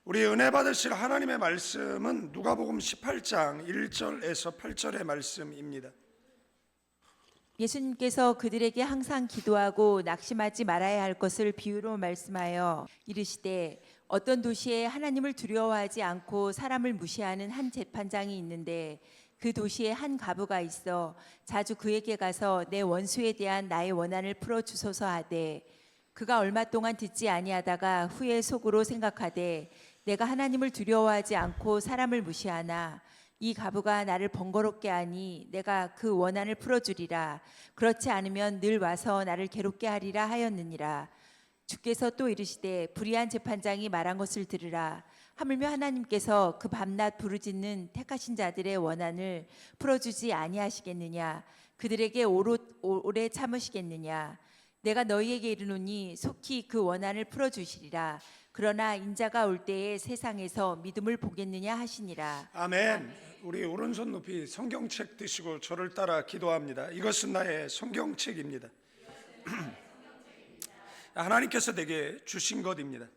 우리 은혜 받으실 하나님의 말씀은 누가복음 18장 1절에서 8절의 말씀입니다. 예수님께서 그들에게 항상 기도하고 낙심하지 말아야 할 것을 비유로 말씀하여 이르시되 어떤 도시에 하나님을 두려워하지 않고 사람을 무시하는 한 재판장이 있는데 그 도시에 한 과부가 있어 자주 그에게 가서 내 원수에 대한 나의 원한을 풀어 주소서 하되 그가 얼마 동안 듣지 아니하다가 후에 속으로 생각하되 내가 하나님을 두려워하지 않고 사람을 무시하나 이 과부가 나를 번거롭게 하니 내가 그 원한을 풀어주리라. 그렇지 않으면 늘 와서 나를 괴롭게 하리라 하였느니라. 주께서 또 이르시되 불의한 재판장이 말한 것을 들으라. 하물며 하나님께서 그 밤낮 부르짖는 택하신 자들의 원한을 풀어주지 아니하시겠느냐. 그들에게 오래 참으시겠느냐. 내가 너희에게 이르노니 속히 그 원한을 풀어주시리라. 그러나 인자가 올 때에 세상에서 믿음을 보겠느냐 하시니라. 아멘. 우리 오른손 높이 성경책 드시고 저를 따라 기도합니다. 이것은 나의 성경책입니다. 하나님께서 내게 주신 것입니다.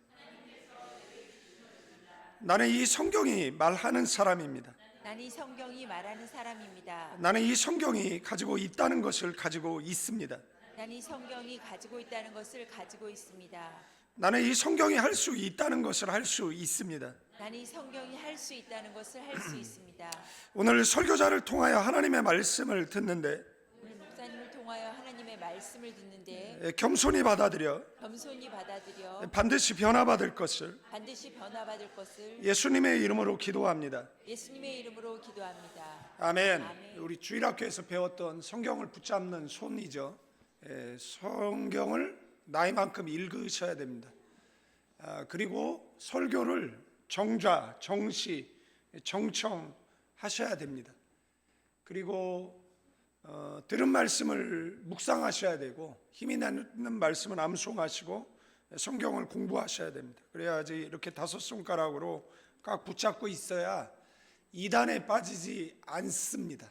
나는 이 성경이 말하는 사람입니다. 나는 이 성경이 말하는 사람입니다. 나는 이 성경이 가지고 있다는 것을 가지고 있습니다. 나는 이 성경이 가지고 있다는 것을 가지고 있습니다. 나는 이 성경이 할 수 있다는 것을 할 수 있습니다. 나는 이 성경이 할 수 있다는 것을 할 수 있습니다. 오늘 설교자를 통하여 하나님의 말씀을 듣는데 오늘 목사님을 통하여 하나님의 말씀을 듣는데 겸손히 받아들여 겸손히 받아들여 반드시 변화받을 것을 반드시 변화받을 것을 예수님의 이름으로 기도합니다. 예수님의 이름으로 기도합니다. 아멘. 아멘. 우리 주일학교에서 배웠던 성경을 붙잡는 손이죠. 성경을 나이만큼 읽으셔야 됩니다. 그리고 설교를 정좌, 정시, 정청하셔야 됩니다. 그리고 들은 말씀을 묵상하셔야 되고 힘이 나는 말씀은 암송하시고 성경을 공부하셔야 됩니다. 그래야지 이렇게 다섯 손가락으로 꽉 붙잡고 있어야 이단에 빠지지 않습니다.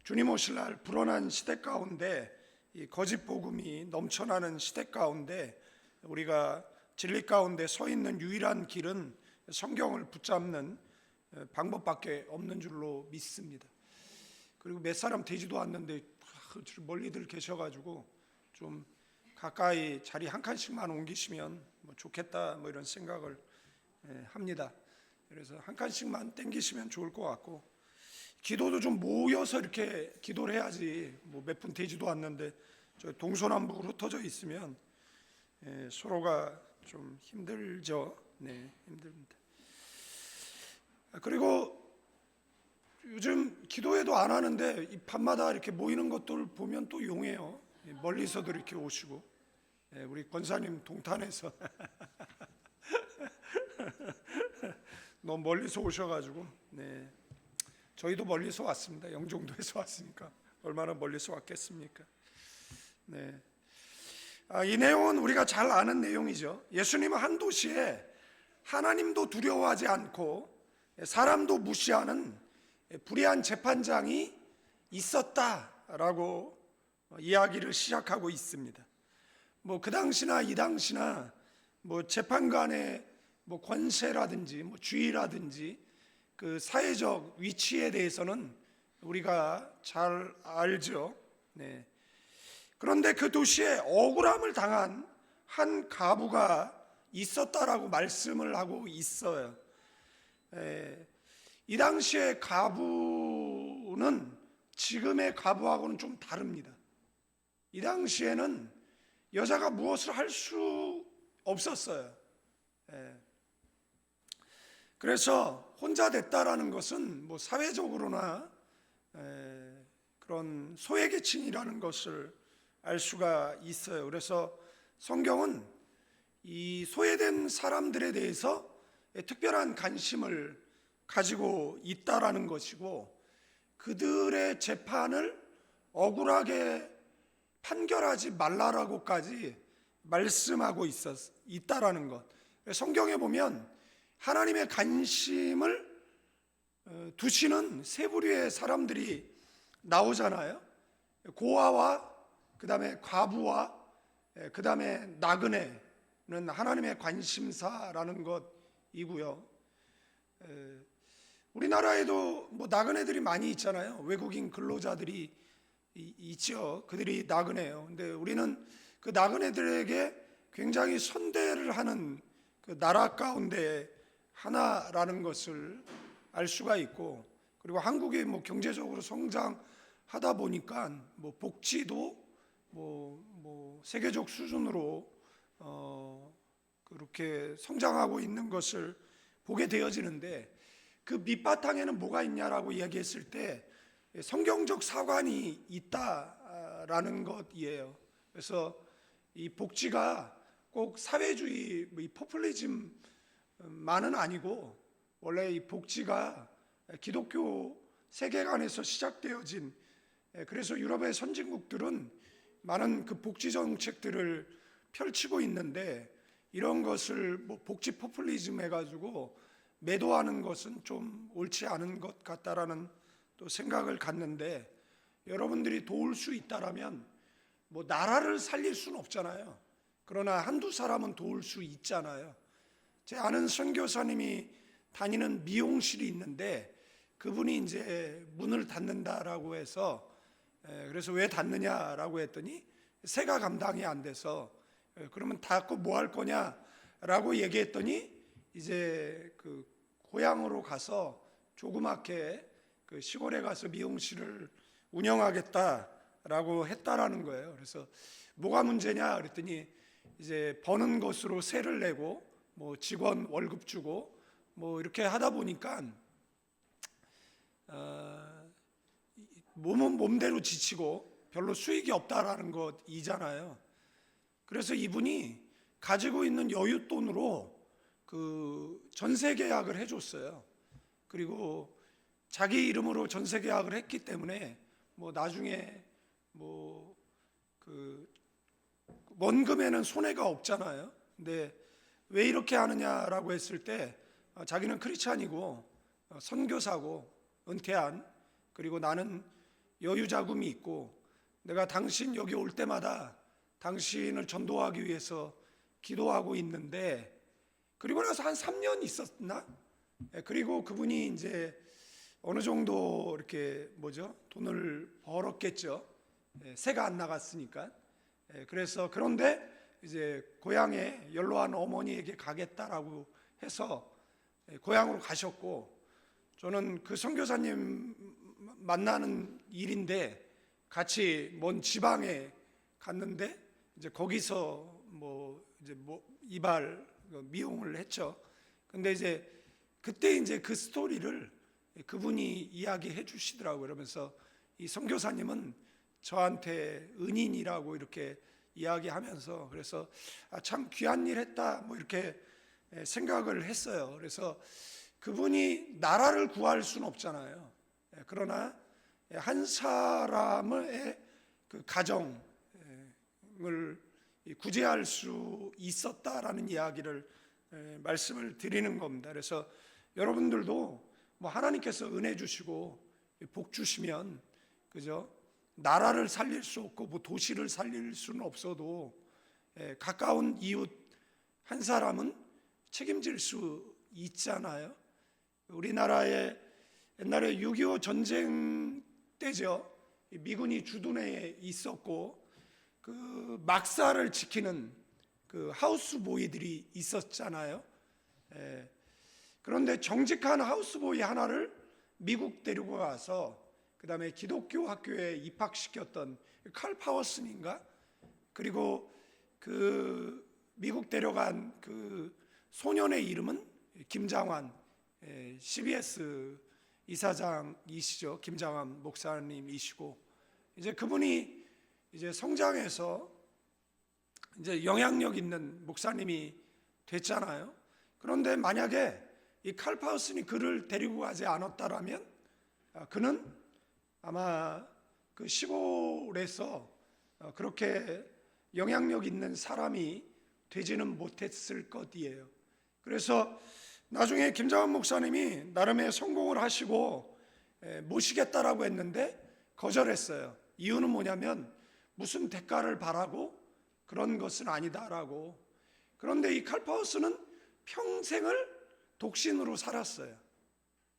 주님 오실 날 불어난 시대 가운데 이 거짓 복음이 넘쳐나는 시대 가운데 우리가 진리 가운데 서 있는 유일한 길은 성경을 붙잡는 방법밖에 없는 줄로 믿습니다. 그리고 몇 사람 되지도 않는데 멀리들 계셔가지고 좀 가까이 자리 한 칸씩만 옮기시면 뭐 좋겠다 뭐 이런 생각을 합니다. 그래서 한 칸씩만 땡기시면 좋을 것 같고 기도도 좀 모여서 이렇게 기도를 해야지 뭐 몇 분 되지도 않는데 저 동서남북으로 흩어져 있으면 서로가 좀 힘들죠. 네, 힘듭니다. 그리고 요즘 기도회도 안 하는데 이 밤마다 이렇게 모이는 것들 보면 또 용해요. 멀리서도 이렇게 오시고 우리 권사님 동탄에서 너무 멀리서 오셔가지고 네. 저희도 멀리서 왔습니다. 영종도에서 왔으니까 얼마나 멀리서 왔겠습니까? 네. 이 내용은 우리가 잘 아는 내용이죠. 예수님은 한 도시에 하나님도 두려워하지 않고 사람도 무시하는 불의한 재판장이 있었다라고 이야기를 시작하고 있습니다. 뭐 그 당시나 이 당시나 뭐 재판관의 뭐 권세라든지 뭐 주의라든지 그 사회적 위치에 대해서는 우리가 잘 알죠. 네. 그런데 그 도시에 억울함을 당한 한 과부가 있었다라고 말씀을 하고 있어요. 이 당시의 과부는 지금의 과부하고는 좀 다릅니다. 이 당시에는 여자가 무엇을 할 수 없었어요. 그래서 혼자 됐다라는 것은 뭐 사회적으로나 그런 소외계층이라는 것을 알 수가 있어요. 그래서 성경은 이 소외된 사람들에 대해서 특별한 관심을 가지고 있다라는 것이고 그들의 재판을 억울하게 판결하지 말라라고까지 말씀하고 있다라는 것. 성경에 보면 하나님의 관심을 두시는 세 부류의 사람들이 나오잖아요. 고아와 그 다음에 과부와 그 다음에 나그네 하나님의 관심사라는 것이고요. 우리나라에도 뭐 나그네들이 많이 있잖아요. 외국인 근로자들이 있죠. 그들이 나그네예요. 근데 우리는 그 나그네들에게 굉장히 선대를 하는 그 나라 가운데 하나라는 것을 알 수가 있고, 그리고 한국이 뭐 경제적으로 성장하다 보니까 뭐 복지도 뭐 세계적 수준으로 그렇게 성장하고 있는 것을 보게 되어지는데, 그 밑바탕에는 뭐가 있냐라고 이야기했을 때 성경적 사관이 있다라는 것이에요. 그래서 이 복지가 꼭 사회주의, 이 포퓰리즘만은 아니고, 원래 이 복지가 기독교 세계관에서 시작되어진, 그래서 유럽의 선진국들은 많은 그 복지 정책들을 펼치고 있는데, 이런 것을 뭐 복지 포퓰리즘 해가지고 매도하는 것은 좀 옳지 않은 것 같다라는 또 생각을 갖는데, 여러분들이 도울 수 있다라면 뭐 나라를 살릴 수는 없잖아요. 그러나 한두 사람은 도울 수 있잖아요. 제 아는 선교사님이 다니는 미용실이 있는데, 그분이 이제 문을 닫는다라고 해서, 그래서 왜 닫느냐라고 했더니 세가 감당이 안 돼서, 그러면 닫고 뭐 할 거냐라고 얘기했더니, 이제 그 고향으로 가서 조그맣게 그 시골에 가서 미용실을 운영하겠다라고 했다라는 거예요. 그래서 뭐가 문제냐 그랬더니, 이제 버는 것으로 세를 내고 뭐 직원 월급 주고 뭐 이렇게 하다 보니까 몸은 몸대로 지치고 별로 수익이 없다라는 것이잖아요. 그래서 이분이 가지고 있는 여윳돈으로 그 전세 계약을 해줬어요. 그리고 자기 이름으로 전세 계약을 했기 때문에 뭐 나중에 뭐 그 원금에는 손해가 없잖아요. 근데 왜 이렇게 하느냐라고 했을 때, 자기는 크리스찬이고 선교사고 은퇴한, 그리고 나는 여유 자금이 있고 내가 당신 여기 올 때마다 당신을 전도하기 위해서 기도하고 있는데, 그리고 나서 한 3년 있었나? 그리고 그분이 이제 어느 정도 이렇게 돈을 벌었겠죠. 세가 안 나갔으니까. 그래서 그런데 이제 고향에 연로한 어머니에게 가겠다라고 해서 고향으로 가셨고, 저는 그 선교사님 만나는 일인데 같이 먼 지방에 갔는데, 이제 거기서 이발 미용을 했죠. 근데 이제 그때 이제 그 스토리를 그분이 이야기해 주시더라고요. 그러면서 이 선교사님은 저한테 은인이라고 이렇게 이야기하면서, 그래서 참 귀한 일 했다 뭐 이렇게 생각을 했어요. 그래서 그분이 나라를 구할 수는 없잖아요. 그러나 한 사람의 그 가정을 구제할 수 있었다라는 이야기를 말씀을 드리는 겁니다. 그래서 여러분들도 뭐 하나님께서 은혜 주시고 복 주시면, 그죠? 나라를 살릴 수 없고 뭐 도시를 살릴 수는 없어도 가까운 이웃 한 사람은 책임질 수 있잖아요. 우리나라에 옛날에 6.25 전쟁 때죠. 미군이 주둔해 있었고 그 막사를 지키는 그 하우스보이들이 있었잖아요. 그런데 정직한 하우스보이 하나를 미국 데리고 가서 그 다음에 기독교 학교에 입학시켰던 칼 파워슨인가? 그리고 그 미국 데려간 그 소년의 이름은 김장환, CBS 이사장이시죠. 김장환 목사님이시고, 이제 그분이 이제 성장해서 이제 영향력 있는 목사님이 됐잖아요. 그런데 만약에 이 칼 파우슨이 그를 데리고 가지 않았다라면 그는 아마 그 시골에서 그렇게 영향력 있는 사람이 되지는 못했을 것이에요. 그래서 나중에 김장환 목사님이 나름의 성공을 하시고 모시겠다라고 했는데 거절했어요. 이유는 뭐냐면 무슨 대가를 바라고 그런 것은 아니다라고. 그런데 이 칼파우스는 평생을 독신으로 살았어요.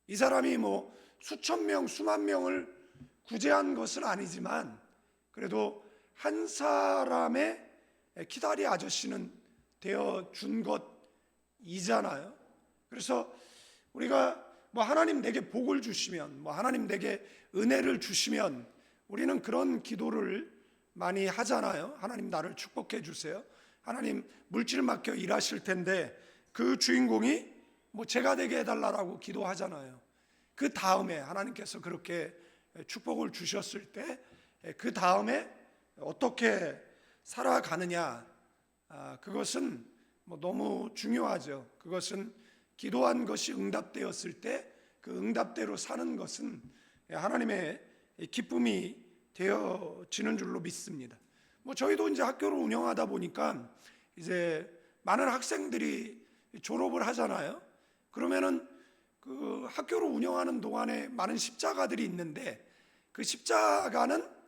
이 사람이 뭐 수천 명, 수만 명을 구제한 것은 아니지만 그래도 한 사람의 기다리 아저씨는 되어 준 것이잖아요. 그래서 우리가 뭐 하나님 내게 복을 주시면, 뭐 하나님 내게 은혜를 주시면 우리는 그런 기도를 많이 하잖아요. 하나님 나를 축복해 주세요. 하나님 물질 맡겨 일하실 텐데 그 주인공이 뭐 제가 되게 해달라고 기도하잖아요. 그 다음에 하나님께서 그렇게 축복을 주셨을 때 그 다음에 어떻게 살아가느냐, 그것은 뭐 너무 중요하죠. 그것은 기도한 것이 응답되었을 때 그 응답대로 사는 것은 하나님의 기쁨이 되어지는 줄로 믿습니다. 뭐 저희도 이제 학교를 운영하다 보니까 이제 많은 학생들이 졸업을 하잖아요. 그러면은 그 학교를 운영하는 동안에 많은 십자가들이 있는데 그 십자가는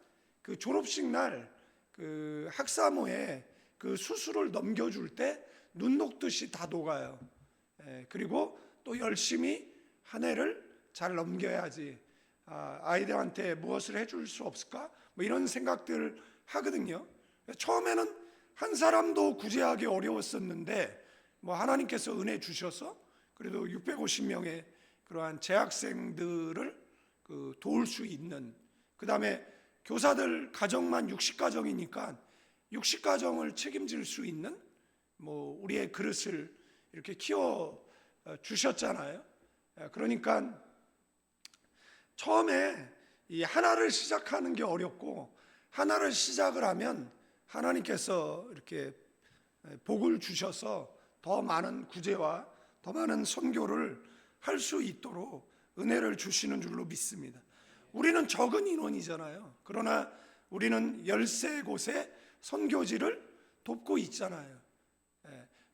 그 졸업식 날 그 학사모에 그 수술을 넘겨줄 때 눈 녹듯이 다 녹아요. 그리고 또 열심히 한 해를 잘 넘겨야지, 아이들한테 무엇을 해줄 수 없을까? 뭐 이런 생각들 하거든요. 처음에는 한 사람도 구제하기 어려웠었는데 뭐 하나님께서 은혜 주셔서 그래도 650명의 그러한 재학생들을 도울 수 있는, 그 다음에 교사들 가정만 60가정이니까 60가정을 책임질 수 있는 뭐 우리의 그릇을 이렇게 키워 주셨잖아요. 그러니까 처음에 이 하나를 시작하는 게 어렵고 하나를 시작을 하면 하나님께서 이렇게 복을 주셔서 더 많은 구제와 더 많은 선교를 할 수 있도록 은혜를 주시는 줄로 믿습니다. 우리는 적은 인원이잖아요. 그러나 우리는 13곳의 선교지를 돕고 있잖아요.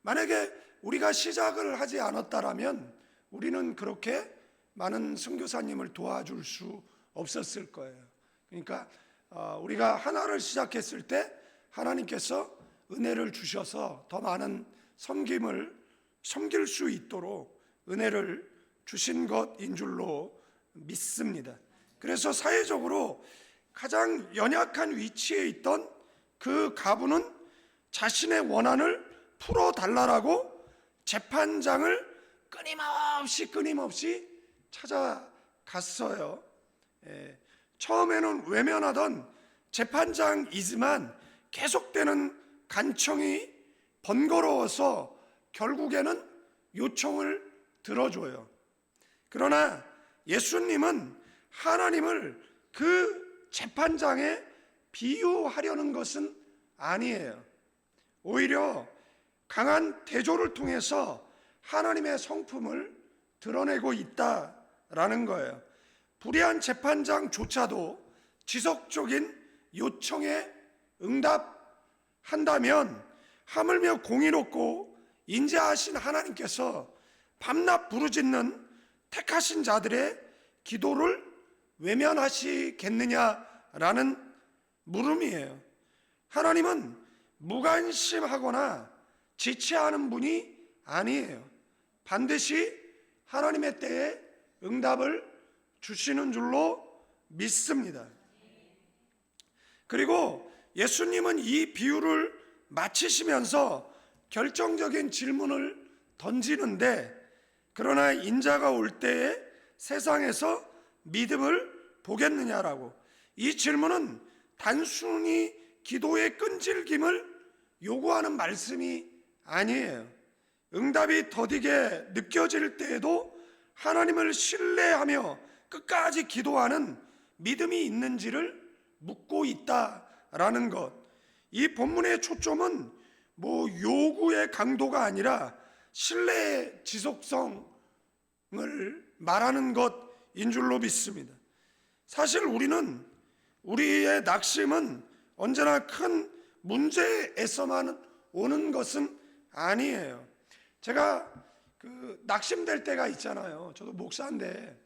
만약에 우리가 시작을 하지 않았다라면 우리는 그렇게 많은 선교사님을 도와줄 수 없었을 거예요. 그러니까 우리가 하나를 시작했을 때 하나님께서 은혜를 주셔서 더 많은 섬길 수 있도록 은혜를 주신 것인 줄로 믿습니다. 그래서 사회적으로 가장 연약한 위치에 있던 그 가부는 자신의 원한을 풀어달라고 재판장을 끊임없이 찾아갔어요. 처음에는 외면하던 재판장이지만 계속되는 간청이 번거로워서 결국에는 요청을 들어줘요. 그러나 예수님은 하나님을 그 재판장에 비유하려는 것은 아니에요. 오히려 강한 대조를 통해서 하나님의 성품을 드러내고 있다라는 거예요. 불의한 재판장조차도 지속적인 요청에 응답한다면 하물며 공의롭고 인자하신 하나님께서 밤낮 부르짖는 택하신 자들의 기도를 외면하시겠느냐라는 물음이에요. 하나님은 무관심하거나 지체하는 분이 아니에요. 반드시 하나님의 때에 응답을 주시는 줄로 믿습니다. 그리고 예수님은 이 비유를 마치시면서 결정적인 질문을 던지는데, 그러나 인자가 올 때에 세상에서 믿음을 보겠느냐라고. 이 질문은 단순히 기도의 끈질김을 요구하는 말씀이 아니에요. 응답이 더디게 느껴질 때에도 하나님을 신뢰하며 끝까지 기도하는 믿음이 있는지를 묻고 있다라는 것. 이 본문의 초점은 뭐 요구의 강도가 아니라 신뢰의 지속성을 말하는 것인 줄로 믿습니다. 사실 우리의 낙심은 언제나 큰 문제에서만 오는 것은 아니에요. 제가 낙심될 때가 있잖아요. 저도 목사인데,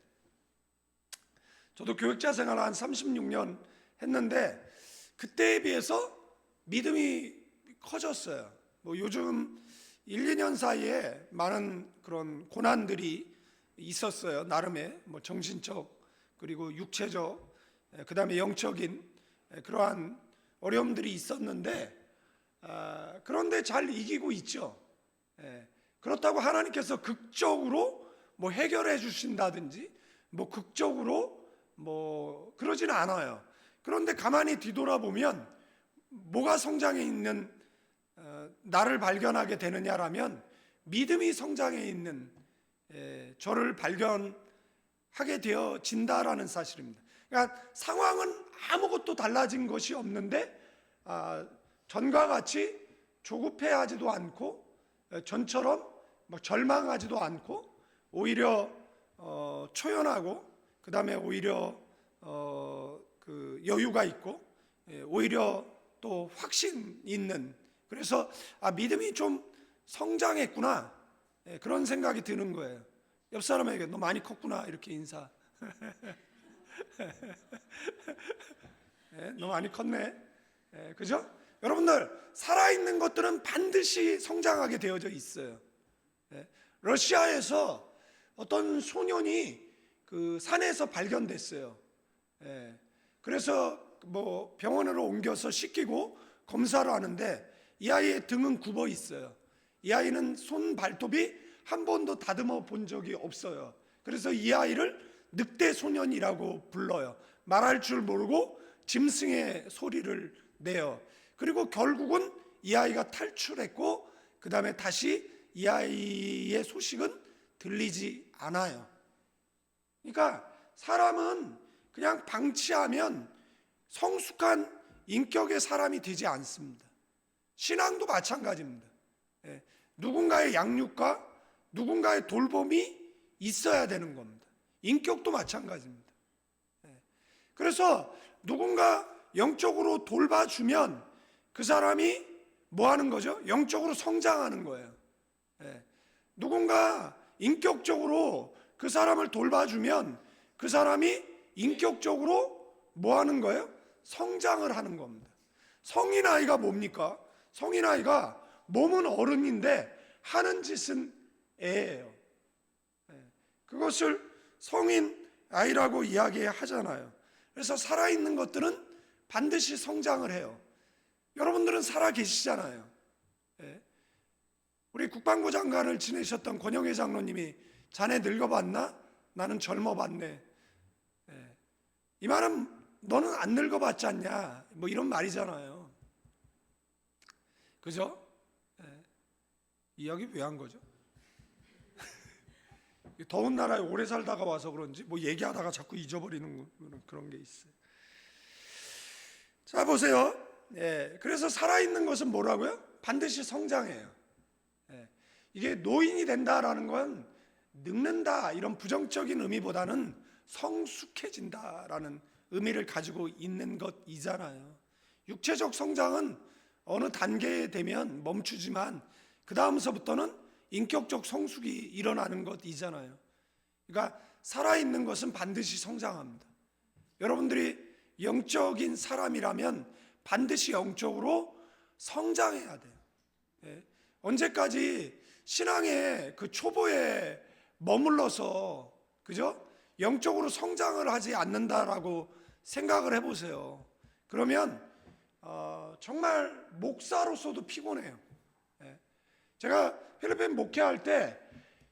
저도 교육자 생활 한 36년 했는데 그때에 비해서 믿음이 커졌어요. 뭐 요즘 1, 2년 사이에 많은 그런 고난들이 있었어요. 나름의 뭐 정신적 그리고 육체적 그다음에 영적인 그러한 어려움들이 있었는데 그런데 잘 이기고 있죠. 그렇다고 하나님께서 극적으로 뭐 해결해 주신다든지 뭐 극적으로 뭐 그러지는 않아요. 그런데 가만히 뒤돌아보면 뭐가 성장해 있는 나를 발견하게 되느냐라면 믿음이 성장해 있는 저를 발견하게 되어진다라는 사실입니다. 그러니까 상황은 아무것도 달라진 것이 없는데 전과 같이 조급해하지도 않고 전처럼 뭐 절망하지도 않고 오히려 초연하고 그 다음에 오히려 그 여유가 있고 오히려 또 확신 있는 그래서 믿음이 좀 성장했구나 그런 생각이 드는 거예요. 옆 사람에게 너 많이 컸구나 이렇게 인사. 너 많이 컸네. 그죠? 여러분들 살아있는 것들은 반드시 성장하게 되어져 있어요. 러시아에서 어떤 소년이 그 산에서 발견됐어요. 그래서 뭐 병원으로 옮겨서 씻기고 검사를 하는데 이 아이의 등은 굽어 있어요. 이 아이는 손 발톱이 한 번도 다듬어 본 적이 없어요. 그래서 이 아이를 늑대 소년이라고 불러요. 말할 줄 모르고 짐승의 소리를 내요. 그리고 결국은 이 아이가 탈출했고 그 다음에 다시 이 아이의 소식은 들리지 않아요. 그러니까 사람은 그냥 방치하면 성숙한 인격의 사람이 되지 않습니다. 신앙도 마찬가지입니다. 누군가의 양육과 누군가의 돌봄이 있어야 되는 겁니다. 인격도 마찬가지입니다. 그래서 누군가 영적으로 돌봐주면 그 사람이 뭐 하는 거죠? 영적으로 성장하는 거예요. 누군가 인격적으로 그 사람을 돌봐주면 그 사람이 인격적으로 뭐 하는 거예요? 성장을 하는 겁니다. 성인 아이가 뭡니까? 성인 아이가 몸은 어른인데 하는 짓은 애예요. 그것을 성인 아이라고 이야기하잖아요. 그래서 살아있는 것들은 반드시 성장을 해요. 여러분들은 살아 계시잖아요. 우리 국방부 장관을 지내셨던 권영애 장로님이 자네 늙어봤나? 나는 젊어봤네. 이 말은 너는 안 늙어봤지 않냐? 뭐 이런 말이잖아요. 그죠? 이야기 왜 한 거죠? 더운 나라에 오래 살다가 와서 그런지 뭐 얘기하다가 자꾸 잊어버리는 그런 게 있어요. 자 보세요. 그래서 살아있는 것은 뭐라고요? 반드시 성장해요. 이게 노인이 된다라는 건 늙는다 이런 부정적인 의미보다는 성숙해진다라는 의미를 가지고 있는 것이잖아요. 육체적 성장은 어느 단계에 되면 멈추지만 그 다음서부터는 인격적 성숙이 일어나는 것이잖아요. 그러니까 살아있는 것은 반드시 성장합니다. 여러분들이 영적인 사람이라면 반드시 영적으로 성장해야 돼요. 언제까지 신앙의 그 초보에 머물러서 그죠? 영적으로 성장을 하지 않는다라고 생각을 해보세요. 그러면 정말 목사로서도 피곤해요. 제가 필리핀 목회할 때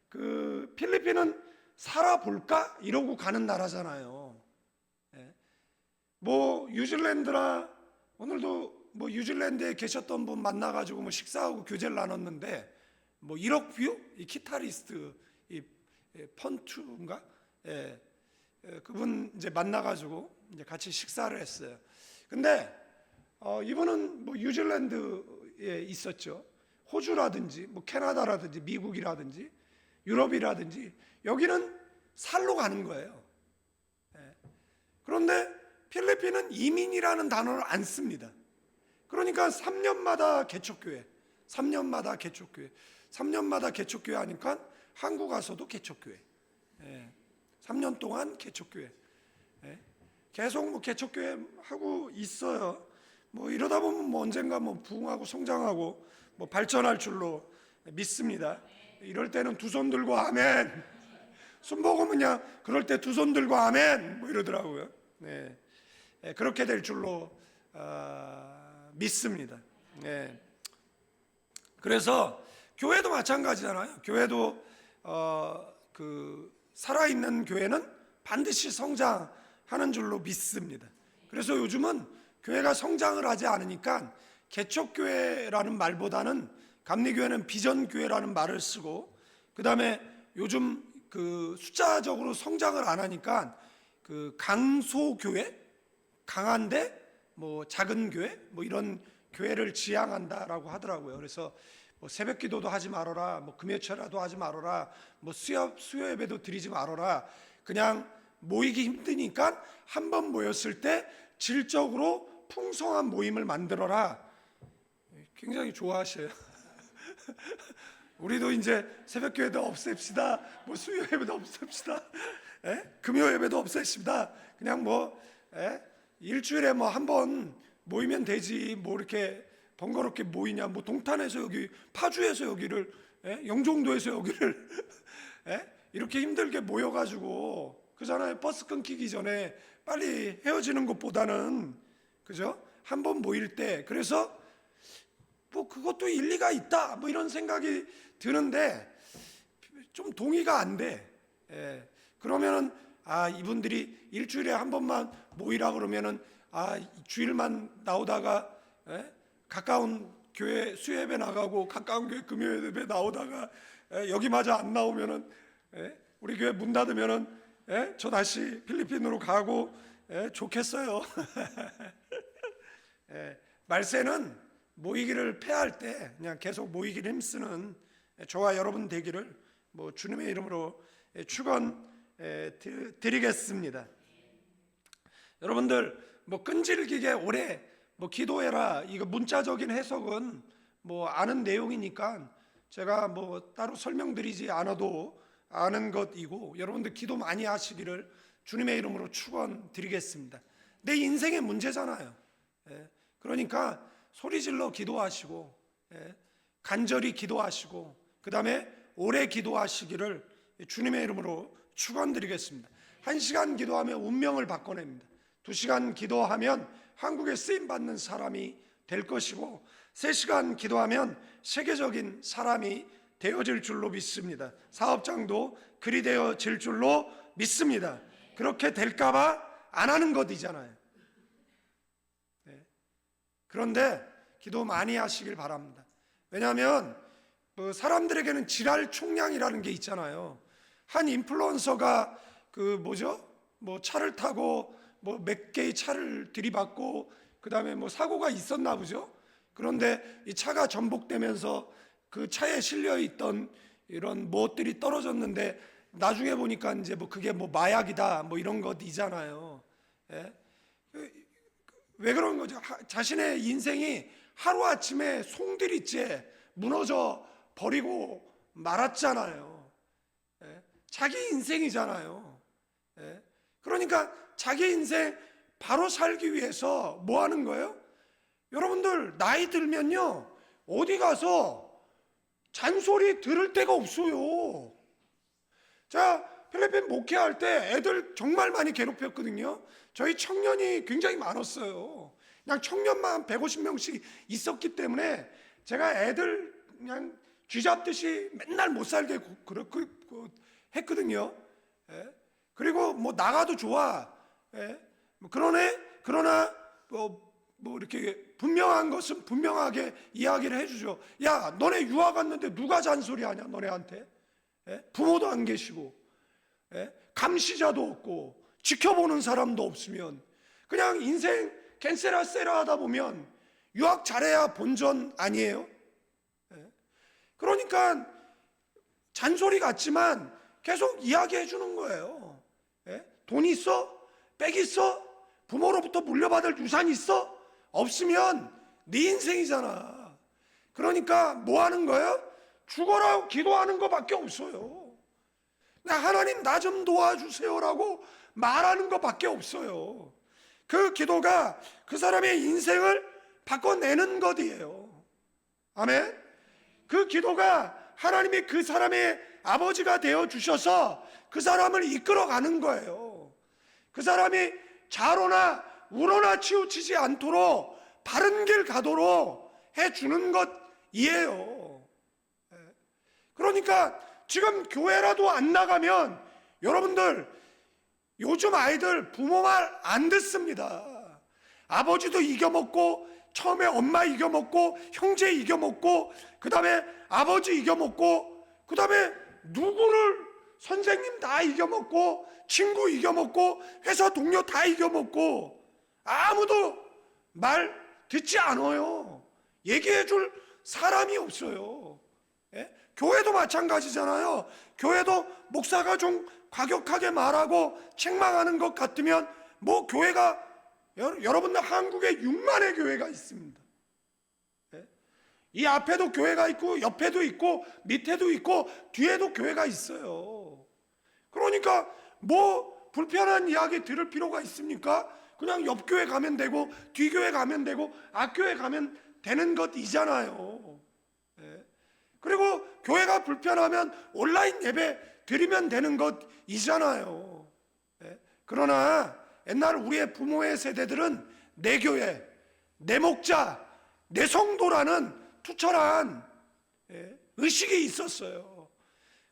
그 필리핀은 살아볼까 이러고 가는 나라잖아요. 뭐 뉴질랜드나 오늘도 뭐 뉴질랜드에 계셨던 분 만나가지고 뭐 식사하고 교제를 나눴는데 뭐 1억 뷰? 이 기타리스트 이 펀투인가? 그분 이제 만나가지고 이제 같이 식사를 했어요. 근데 이분은 뭐 뉴질랜드에 있었죠. 호주라든지 뭐 캐나다라든지 미국이라든지 유럽이라든지 여기는 살로 가는 거예요. 그런데 필리핀은 이민이라는 단어를 안 씁니다. 그러니까 3년마다 개척교회, 3년마다 개척교회, 3년마다 개척교회 하니까 한국 와서도 개척교회, 3년 동안 개척교회, 계속 뭐 개척교회 하고 있어요. 뭐 이러다 보면 뭐 언젠가 뭐 부흥하고 성장하고 뭐 발전할 줄로 믿습니다. 이럴 때는 두 손 들고 아멘. 손복음은 그냥 그럴 때 두 손 들고 아멘 뭐 이러더라고요. 네. 그렇게 될 줄로 믿습니다. 네. 그래서 교회도 마찬가지잖아요. 교회도 살아있는 교회는 반드시 성장하는 줄로 믿습니다. 그래서 요즘은 교회가 성장을 하지 않으니까 개척교회라는 말보다는 감리교회는 비전교회라는 말을 쓰고, 그 다음에 요즘 숫자적으로 성장을 안 하니까 강소교회, 강한데 뭐 작은 교회, 뭐 이런 교회를 지향한다라고 하더라고요. 그래서 뭐 새벽 기도도 하지 말아라, 뭐 금요철야도 하지 말아라, 뭐 수요 예배도 드리지 말아라. 그냥 모이기 힘드니까 한 번 모였을 때 질적으로 풍성한 모임을 만들어라. 굉장히 좋아하셔요. 우리도 이제 새벽 기도도 없앱시다, 뭐 수요 예배도 없앱시다, 금요 예배도 없앱시다. 그냥 뭐 일주일에 뭐 한 번 모이면 되지, 뭐 이렇게 번거롭게 모이냐, 뭐 동탄에서 여기, 파주에서 여기를, 영종도에서 여기를 이렇게 힘들게 모여가지고, 그잖아요. 버스 끊기기 전에 빨리 헤어지는 것보다는, 그죠? 한 번 모일 때, 그래서 뭐 그것도 일리가 있다, 뭐 이런 생각이 드는데 좀 동의가 안 돼. 그러면은 이분들이 일주일에 한 번만 모이라 그러면은 주일만 나오다가 가까운 교회 수요예배 나가고 가까운 교회 금요예배 나오다가 여기마저 안 나오면은 우리 교회 문 닫으면은 저 다시 필리핀으로 가고 좋겠어요. 말세는 모이기를 패할 때 그냥 계속 모이기를 힘쓰는 저와 여러분 되기를 뭐 주님의 이름으로 축원드리겠습니다. 여러분들 뭐 끈질기게 오래 뭐 기도해라, 이거 문자적인 해석은 뭐 아는 내용이니까 제가 뭐 따로 설명드리지 않아도 아는 것이고, 여러분들 기도 많이 하시기를 주님의 이름으로 축원드리겠습니다. 내 인생의 문제잖아요. 그러니까 소리질러 기도하시고 간절히 기도하시고, 그 다음에 오래 기도하시기를 주님의 이름으로 축원드리겠습니다. 1시간 기도하면 운명을 바꿔냅니다. 2시간 기도하면 한국에 쓰임받는 사람이 될 것이고, 3시간 기도하면 세계적인 사람이 되어질 줄로 믿습니다. 사업장도 그리 되어질 줄로 믿습니다. 그렇게 될까봐 안 하는 것이잖아요. 그런데 기도 많이 하시길 바랍니다. 왜냐하면 사람들에게는 지랄 총량이라는 게 있잖아요. 한 인플루언서가 뭐 차를 타고 뭐 몇 개의 차를 들이받고 그 다음에 뭐 사고가 있었나 보죠. 그런데 이 차가 전복되면서 그 차에 실려 있던 이런 무엇들이 떨어졌는데 나중에 보니까 이제 뭐 그게 뭐 마약이다 뭐 이런 것이잖아요. 왜 그런 거죠? 자신의 인생이 하루아침에 송두리째 무너져 버리고 말았잖아요. 자기 인생이잖아요. 그러니까 자기 인생 바로 살기 위해서 뭐 하는 거예요? 여러분들 나이 들면요, 어디 가서 잔소리 들을 데가 없어요. 자, 필리핀 목회할 때 애들 정말 많이 괴롭혔거든요. 저희 청년이 굉장히 많았어요. 그냥 청년만 150명씩 있었기 때문에 제가 애들 그냥 쥐잡듯이 맨날 못 살게 했거든요. 그리고 뭐 나가도 좋아. 그러나 뭐 이렇게 분명한 것은 분명하게 이야기를 해주죠. 야, 너네 유학 갔는데 누가 잔소리하냐 너네한테? 부모도 안 계시고 감시자도 없고 지켜보는 사람도 없으면 그냥 인생 캔세라 세라 하다 보면 유학 잘해야 본전 아니에요? 그러니까 잔소리 같지만 계속 이야기해 주는 거예요. 돈 있어? 백 있어? 부모로부터 물려받을 유산 있어? 없으면 네 인생이잖아. 그러니까 뭐 하는 거예요? 죽어라 기도하는 것밖에 없어요. 하나님 나 좀 도와주세요라고 말하는 것밖에 없어요. 그 기도가 그 사람의 인생을 바꿔내는 것이에요. 아멘. 그 기도가 하나님이 그 사람의 아버지가 되어 주셔서 그 사람을 이끌어가는 거예요. 그 사람이 좌로나 우로나 치우치지 않도록 바른 길 가도록 해주는 것이에요. 그러니까 지금 교회라도 안 나가면 여러분들, 요즘 아이들 부모 말 안 듣습니다. 아버지도 이겨먹고, 처음에 엄마 이겨먹고, 형제 이겨먹고, 그 다음에 아버지 이겨먹고, 그 다음에 누구를, 선생님 다 이겨먹고, 친구 이겨먹고, 회사 동료 다 이겨먹고, 아무도 말 듣지 않아요. 얘기해줄 사람이 없어요. 예? 교회도 마찬가지잖아요. 교회도 목사가 좀 과격하게 말하고 책망하는 것 같으면 뭐 교회가, 여러분들 한국에 6만의 교회가 있습니다. 예? 이 앞에도 교회가 있고 옆에도 있고 밑에도 있고 뒤에도 교회가 있어요. 그러니까 뭐 불편한 이야기 들을 필요가 있습니까? 그냥 옆 교회 가면 되고 뒤 교회 가면 되고 앞 교회 가면 되는 것이잖아요. 예? 그리고 교회가 불편하면 온라인 예배 드리면 되는 것이잖아요. 예? 그러나 옛날 우리의 부모의 세대들은 내 교회, 내 목자, 내 성도라는 투철한 의식이 있었어요.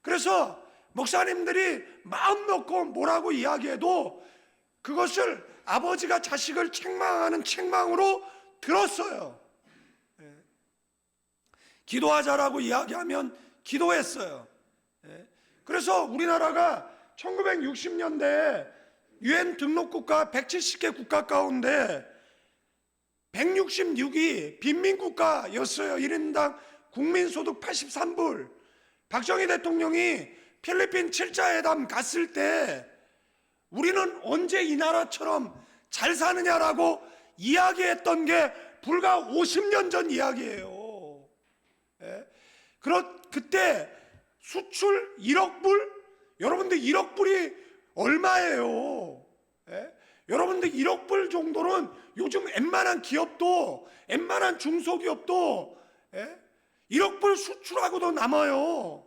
그래서 목사님들이 마음 놓고 뭐라고 이야기해도 그것을 아버지가 자식을 책망하는 책망으로 들었어요. 기도하자라고 이야기하면 기도했어요. 그래서 우리나라가 1960년대에 UN 등록국가 170개 국가 가운데 166이 빈민국가였어요. 1인당 국민소득 83불. 박정희 대통령이 필리핀 7자회담 갔을 때 우리는 언제 이 나라처럼 잘 사느냐라고 이야기했던 게 불과 50년 전 이야기예요. 그때 수출 1억 불? 여러분들 1억 불이 얼마예요? 여러분들 1억 불 정도는 요즘 웬만한 기업도, 웬만한 중소기업도 1억 불 수출하고도 남아요.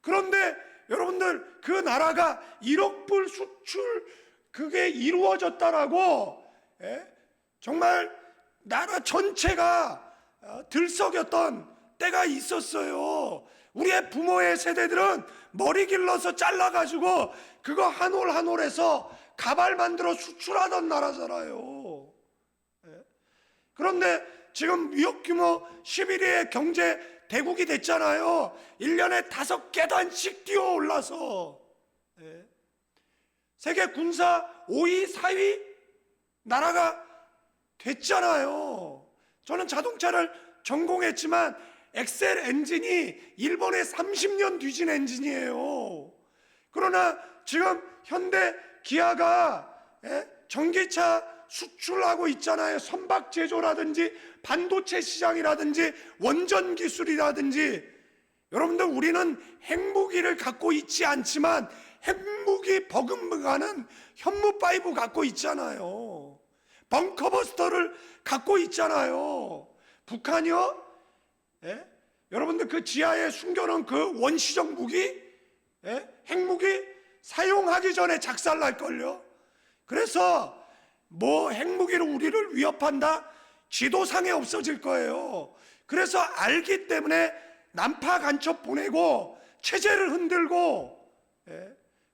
그런데 여러분들 그 나라가 1억 불 수출 그게 이루어졌다라고 정말 나라 전체가 들썩였던 때가 있었어요. 우리의 부모의 세대들은 머리 길러서 잘라가지고 그거 한 올 한 올에서 가발 만들어 수출하던 나라잖아요. 그런데 지금 위협 규모 11위의 경제 대국이 됐잖아요. 1년에 5계단씩 뛰어 올라서 세계 군사 5위, 4위 나라가 됐잖아요. 저는 자동차를 전공했지만 엑셀 엔진이 일본의 30년 뒤진 엔진이에요. 그러나 지금 현대 기아가 전기차 수출하고 있잖아요. 선박 제조라든지 반도체 시장이라든지 원전 기술이라든지. 여러분들 우리는 핵무기를 갖고 있지 않지만 핵무기 버금가는 현무 파이브 갖고 있잖아요. 벙커버스터를 갖고 있잖아요. 북한이요? 여러분들 그 지하에 숨겨놓은 그 원시적 무기, 핵무기 사용하기 전에 작살날걸요. 그래서 뭐 핵무기로 우리를 위협한다? 지도상에 없어질 거예요. 그래서 알기 때문에 난파 간첩 보내고 체제를 흔들고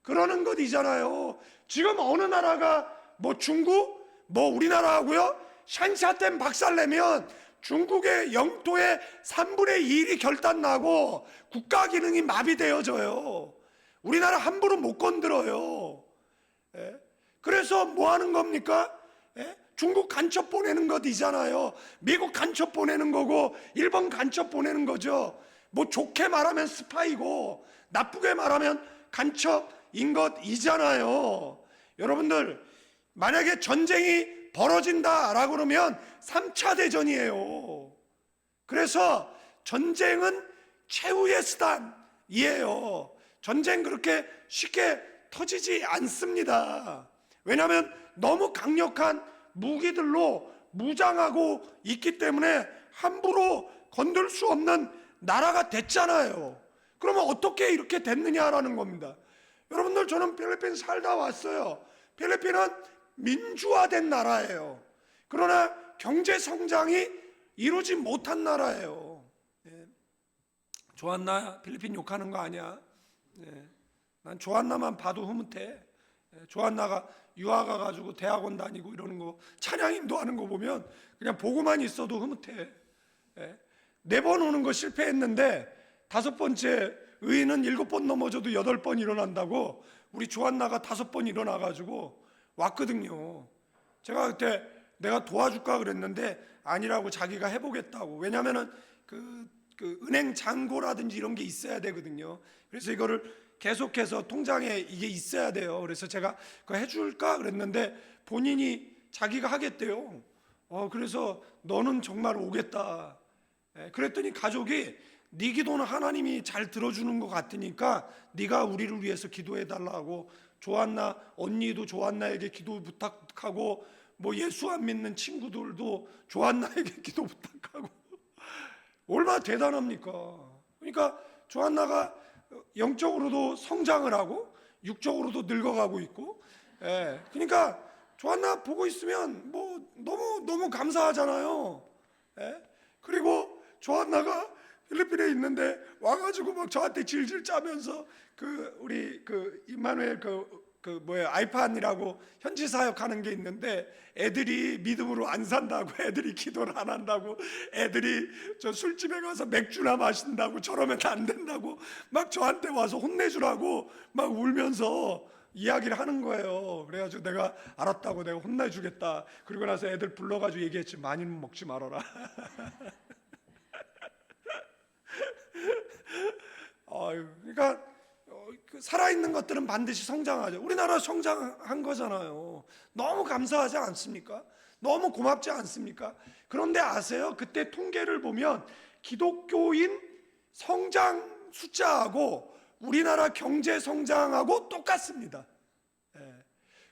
그러는 것이잖아요. 지금 어느 나라가 뭐 중국, 뭐 우리나라하고요, 샨샤템 박살내면 중국의 영토의 3분의 1이 결단나고 국가 기능이 마비되어져요. 우리나라 함부로 못 건드려요. 그래서 뭐 하는 겁니까? 중국 간첩 보내는 것이잖아요. 미국 간첩 보내는 거고 일본 간첩 보내는 거죠. 뭐 좋게 말하면 스파이고 나쁘게 말하면 간첩인 것이잖아요. 여러분들 만약에 전쟁이 벌어진다라고 그러면 3차 대전이에요. 그래서 전쟁은 최후의 수단이에요. 전쟁 그렇게 쉽게 터지지 않습니다. 왜냐하면 너무 강력한 무기들로 무장하고 있기 때문에 함부로 건들 수 없는 나라가 됐잖아요. 그러면 어떻게 이렇게 됐느냐라는 겁니다. 여러분들, 저는 필리핀 살다 왔어요. 필리핀은 민주화된 나라예요. 그러나 경제 성장이 이루지 못한 나라예요. 조한나 필리핀 욕하는 거 아니야. 난 조한나만 봐도 흐뭇해. 조한나가 유학 가가지고 대학원 다니고 이러는 거, 찬양 인도하는 거 보면 그냥 보고만 있어도 흐뭇해. 4번 오는 거 실패했는데 5번째 의인은 7번 넘어져도 8번 일어난다고 우리 조한나가 5번 일어나가지고 왔거든요. 제가 그때 내가 도와줄까 그랬는데 아니라고, 자기가 해보겠다고. 왜냐하면은 그 은행 잔고라든지 이런 게 있어야 되거든요. 그래서 이거를 계속해서 통장에 이게 있어야 돼요. 그래서 제가 그거 해줄까 그랬는데 본인이 자기가 하겠대요. 그래서 너는 정말 오겠다. 그랬더니 가족이 네 기도는 하나님이 잘 들어주는 것 같으니까 네가 우리를 위해서 기도해 달라고, 조한나 언니도 조한나에게 기도 부탁하고, 뭐 예수 안 믿는 친구들도 조한나에게 기도 부탁하고. 얼마나 대단합니까? 그러니까 조한나가 영적으로도 성장을 하고 육적으로도 늙어가고 있고, 그러니까 조한나 보고 있으면 뭐 너무 감사하잖아요. 그리고 조한나가 필리핀에 있는데 와가지고 막 저한테 질질 짜면서 우리 임마누엘 아이판이라고 현지 사역하는 게 있는데 애들이 믿음으로 안 산다고, 애들이 기도를 안 한다고, 애들이 저 술집에 가서 맥주나 마신다고, 저러면 안 된다고 막 저한테 와서 혼내주라고 막 울면서 이야기를 하는 거예요. 그래가지고 내가 알았다고, 내가 혼내주겠다. 그리고 나서 애들 불러가지고 얘기했지, 많이는 먹지 말아라. 그러니까 살아있는 것들은 반드시 성장하죠. 우리나라 성장한 거잖아요. 너무 감사하지 않습니까? 너무 고맙지 않습니까? 그런데 아세요? 그때 통계를 보면 기독교인 성장 숫자하고 우리나라 경제 성장하고 똑같습니다.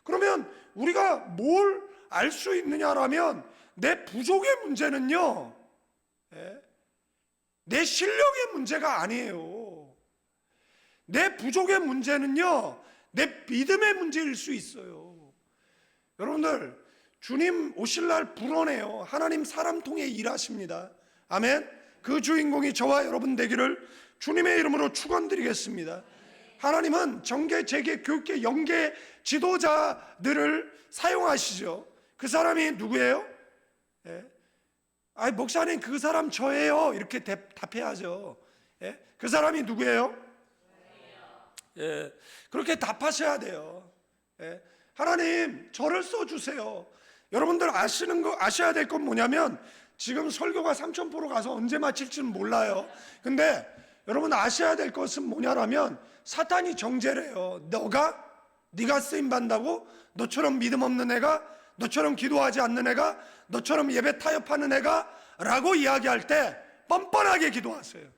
그러면 우리가 뭘 알 수 있느냐라면, 내 부족의 문제는요, 내 실력의 문제가 아니에요. 내 부족의 문제는요, 내 믿음의 문제일 수 있어요. 여러분들, 주님 오실 날 불어내요. 하나님 사람 통해 일하십니다. 아멘. 그 주인공이 저와 여러분 되기를 주님의 이름으로 축원드리겠습니다. 하나님은 정계, 재계, 교육계, 영계 지도자들을 사용하시죠. 그 사람이 누구예요? 목사님 그 사람 저예요, 이렇게 답해야죠. 그 사람이 누구예요? 그렇게 답하셔야 돼요. 하나님 저를 써주세요. 여러분들 아셔야 될 건 뭐냐면, 지금 설교가 3000% 가서 언제 마칠지는 몰라요. 근데 여러분 아셔야 될 것은 뭐냐라면, 사탄이 정죄래요. 네가 쓰임 받는다고? 너처럼 믿음 없는 애가, 너처럼 기도하지 않는 애가, 너처럼 예배 타협하는 애가 라고 이야기할 때 뻔뻔하게 기도하세요.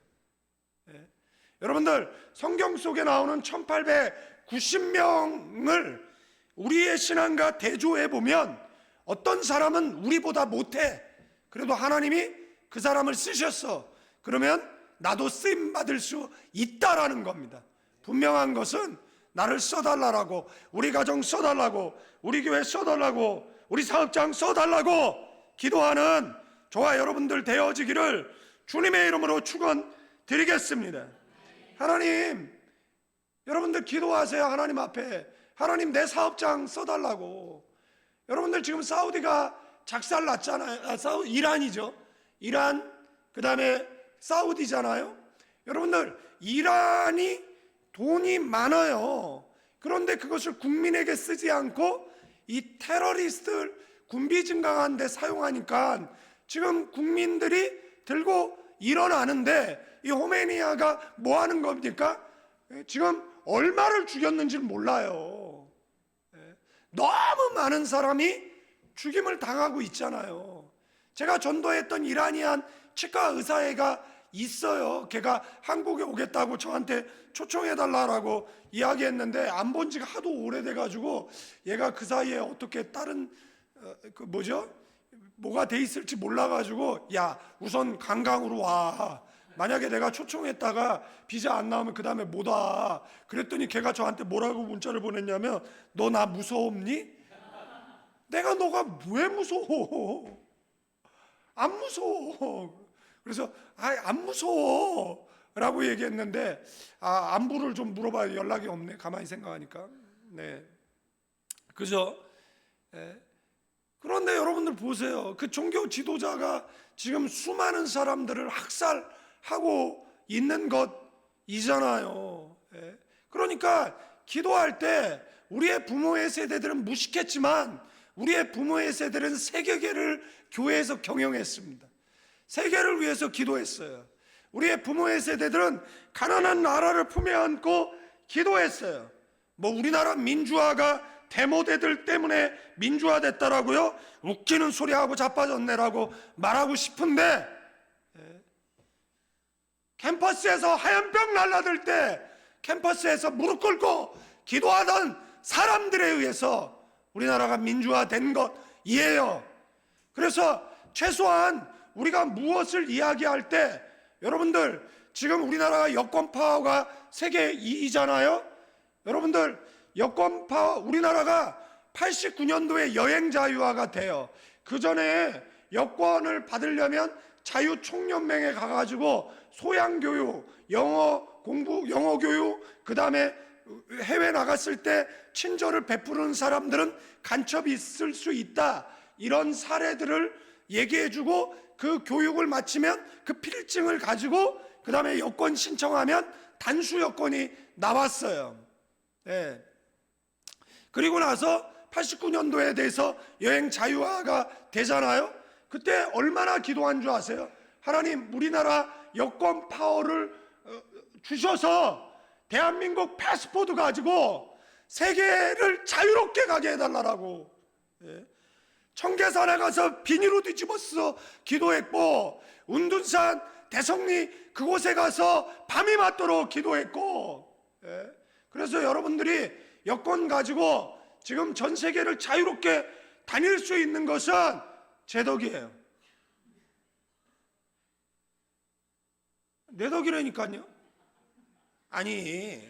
여러분들, 성경 속에 나오는 1890명을 우리의 신앙과 대조해 보면 어떤 사람은 우리보다 못해. 그래도 하나님이 그 사람을 쓰셨어. 그러면 나도 쓰임 받을 수 있다라는 겁니다. 분명한 것은 나를 써달라고, 우리 가정 써달라고, 우리 교회 써달라고, 우리 사업장 써달라고 기도하는 저와 여러분들 되어지기를 주님의 이름으로 축원드리겠습니다. 하나님, 여러분들 기도하세요. 하나님 앞에, 하나님 내 사업장 써달라고. 여러분들 지금 사우디가 작살났잖아요. 이란이죠. 이란, 그 다음에 사우디잖아요. 여러분들, 이란이 돈이 많아요. 그런데 그것을 국민에게 쓰지 않고 이 테러리스트 군비 증강하는 데 사용하니까 지금 국민들이 들고 일어나는데, 이 호메니아가 뭐 하는 겁니까? 지금 얼마를 죽였는지 몰라요. 너무 많은 사람이 죽임을 당하고 있잖아요. 제가 전도했던 이라니안 치과 의사애가 있어요. 걔가 한국에 오겠다고 저한테 초청해달라고 이야기했는데 안 본 지가 하도 오래돼가지고 얘가 그 사이에 어떻게 다른 뭐가 돼 있을지 몰라가지고, 야 우선 관광으로 와. 만약에 내가 초청했다가 비자 안 나오면 그 다음에 못 와. 그랬더니 걔가 저한테 뭐라고 문자를 보냈냐면 너 나 무서웠니? 내가 너가 왜 무서워? 안 무서워. 그래서 안 무서워 라고 얘기했는데 안부를 좀 물어봐야 연락이 없네. 가만히 생각하니까. 네, 그죠? 네. 그런데 여러분들 보세요. 그 종교 지도자가 지금 수많은 사람들을 학살하고 있는 것이잖아요. 예. 그러니까 기도할 때 우리의 부모의 세대들은 무식했지만 우리의 부모의 세대들은 세계계를 교회에서 경영했습니다. 세계를 위해서 기도했어요. 우리의 부모의 세대들은 가난한 나라를 품에 안고 기도했어요. 뭐 우리나라 민주화가 데모대들 때문에 민주화됐다라고요? 웃기는 소리하고 자빠졌네라고 말하고 싶은데 캠퍼스에서 하얀병 날라들 때 캠퍼스에서 무릎 꿇고 기도하던 사람들에 의해서 우리나라가 민주화된 것이에요. 그래서 최소한 우리가 무엇을 이야기할 때 여러분들 지금 우리나라가 여권 파워가 세계 2위잖아요. 여러분들 여권 파워 우리나라가 89년도에 여행 자유화가 돼요. 그 전에 여권을 받으려면 자유총연맹에 가가지고 소양교육, 영어 공부, 영어 교육, 그 다음에 해외 나갔을 때 친절을 베푸는 사람들은 간첩이 있을 수 있다. 이런 사례들을 얘기해주고 그 교육을 마치면 그 필증을 가지고 그 다음에 여권 신청하면 단수 여권이 나왔어요. 네. 그리고 나서 89년도에 대해서 여행 자유화가 되잖아요. 그때 얼마나 기도한 줄 아세요? 하나님, 우리나라 여권 파워를 주셔서 대한민국 패스포드 가지고 세계를 자유롭게 가게 해달라고. 청계산에 가서 비닐로 뒤집어서 기도했고, 운둔산 대성리 그곳에 가서 밤이 맞도록 기도했고. 그래서 여러분들이 여권 가지고 지금 전 세계를 자유롭게 다닐 수 있는 것은 제 덕이에요. 내 덕이라니까요. 아니,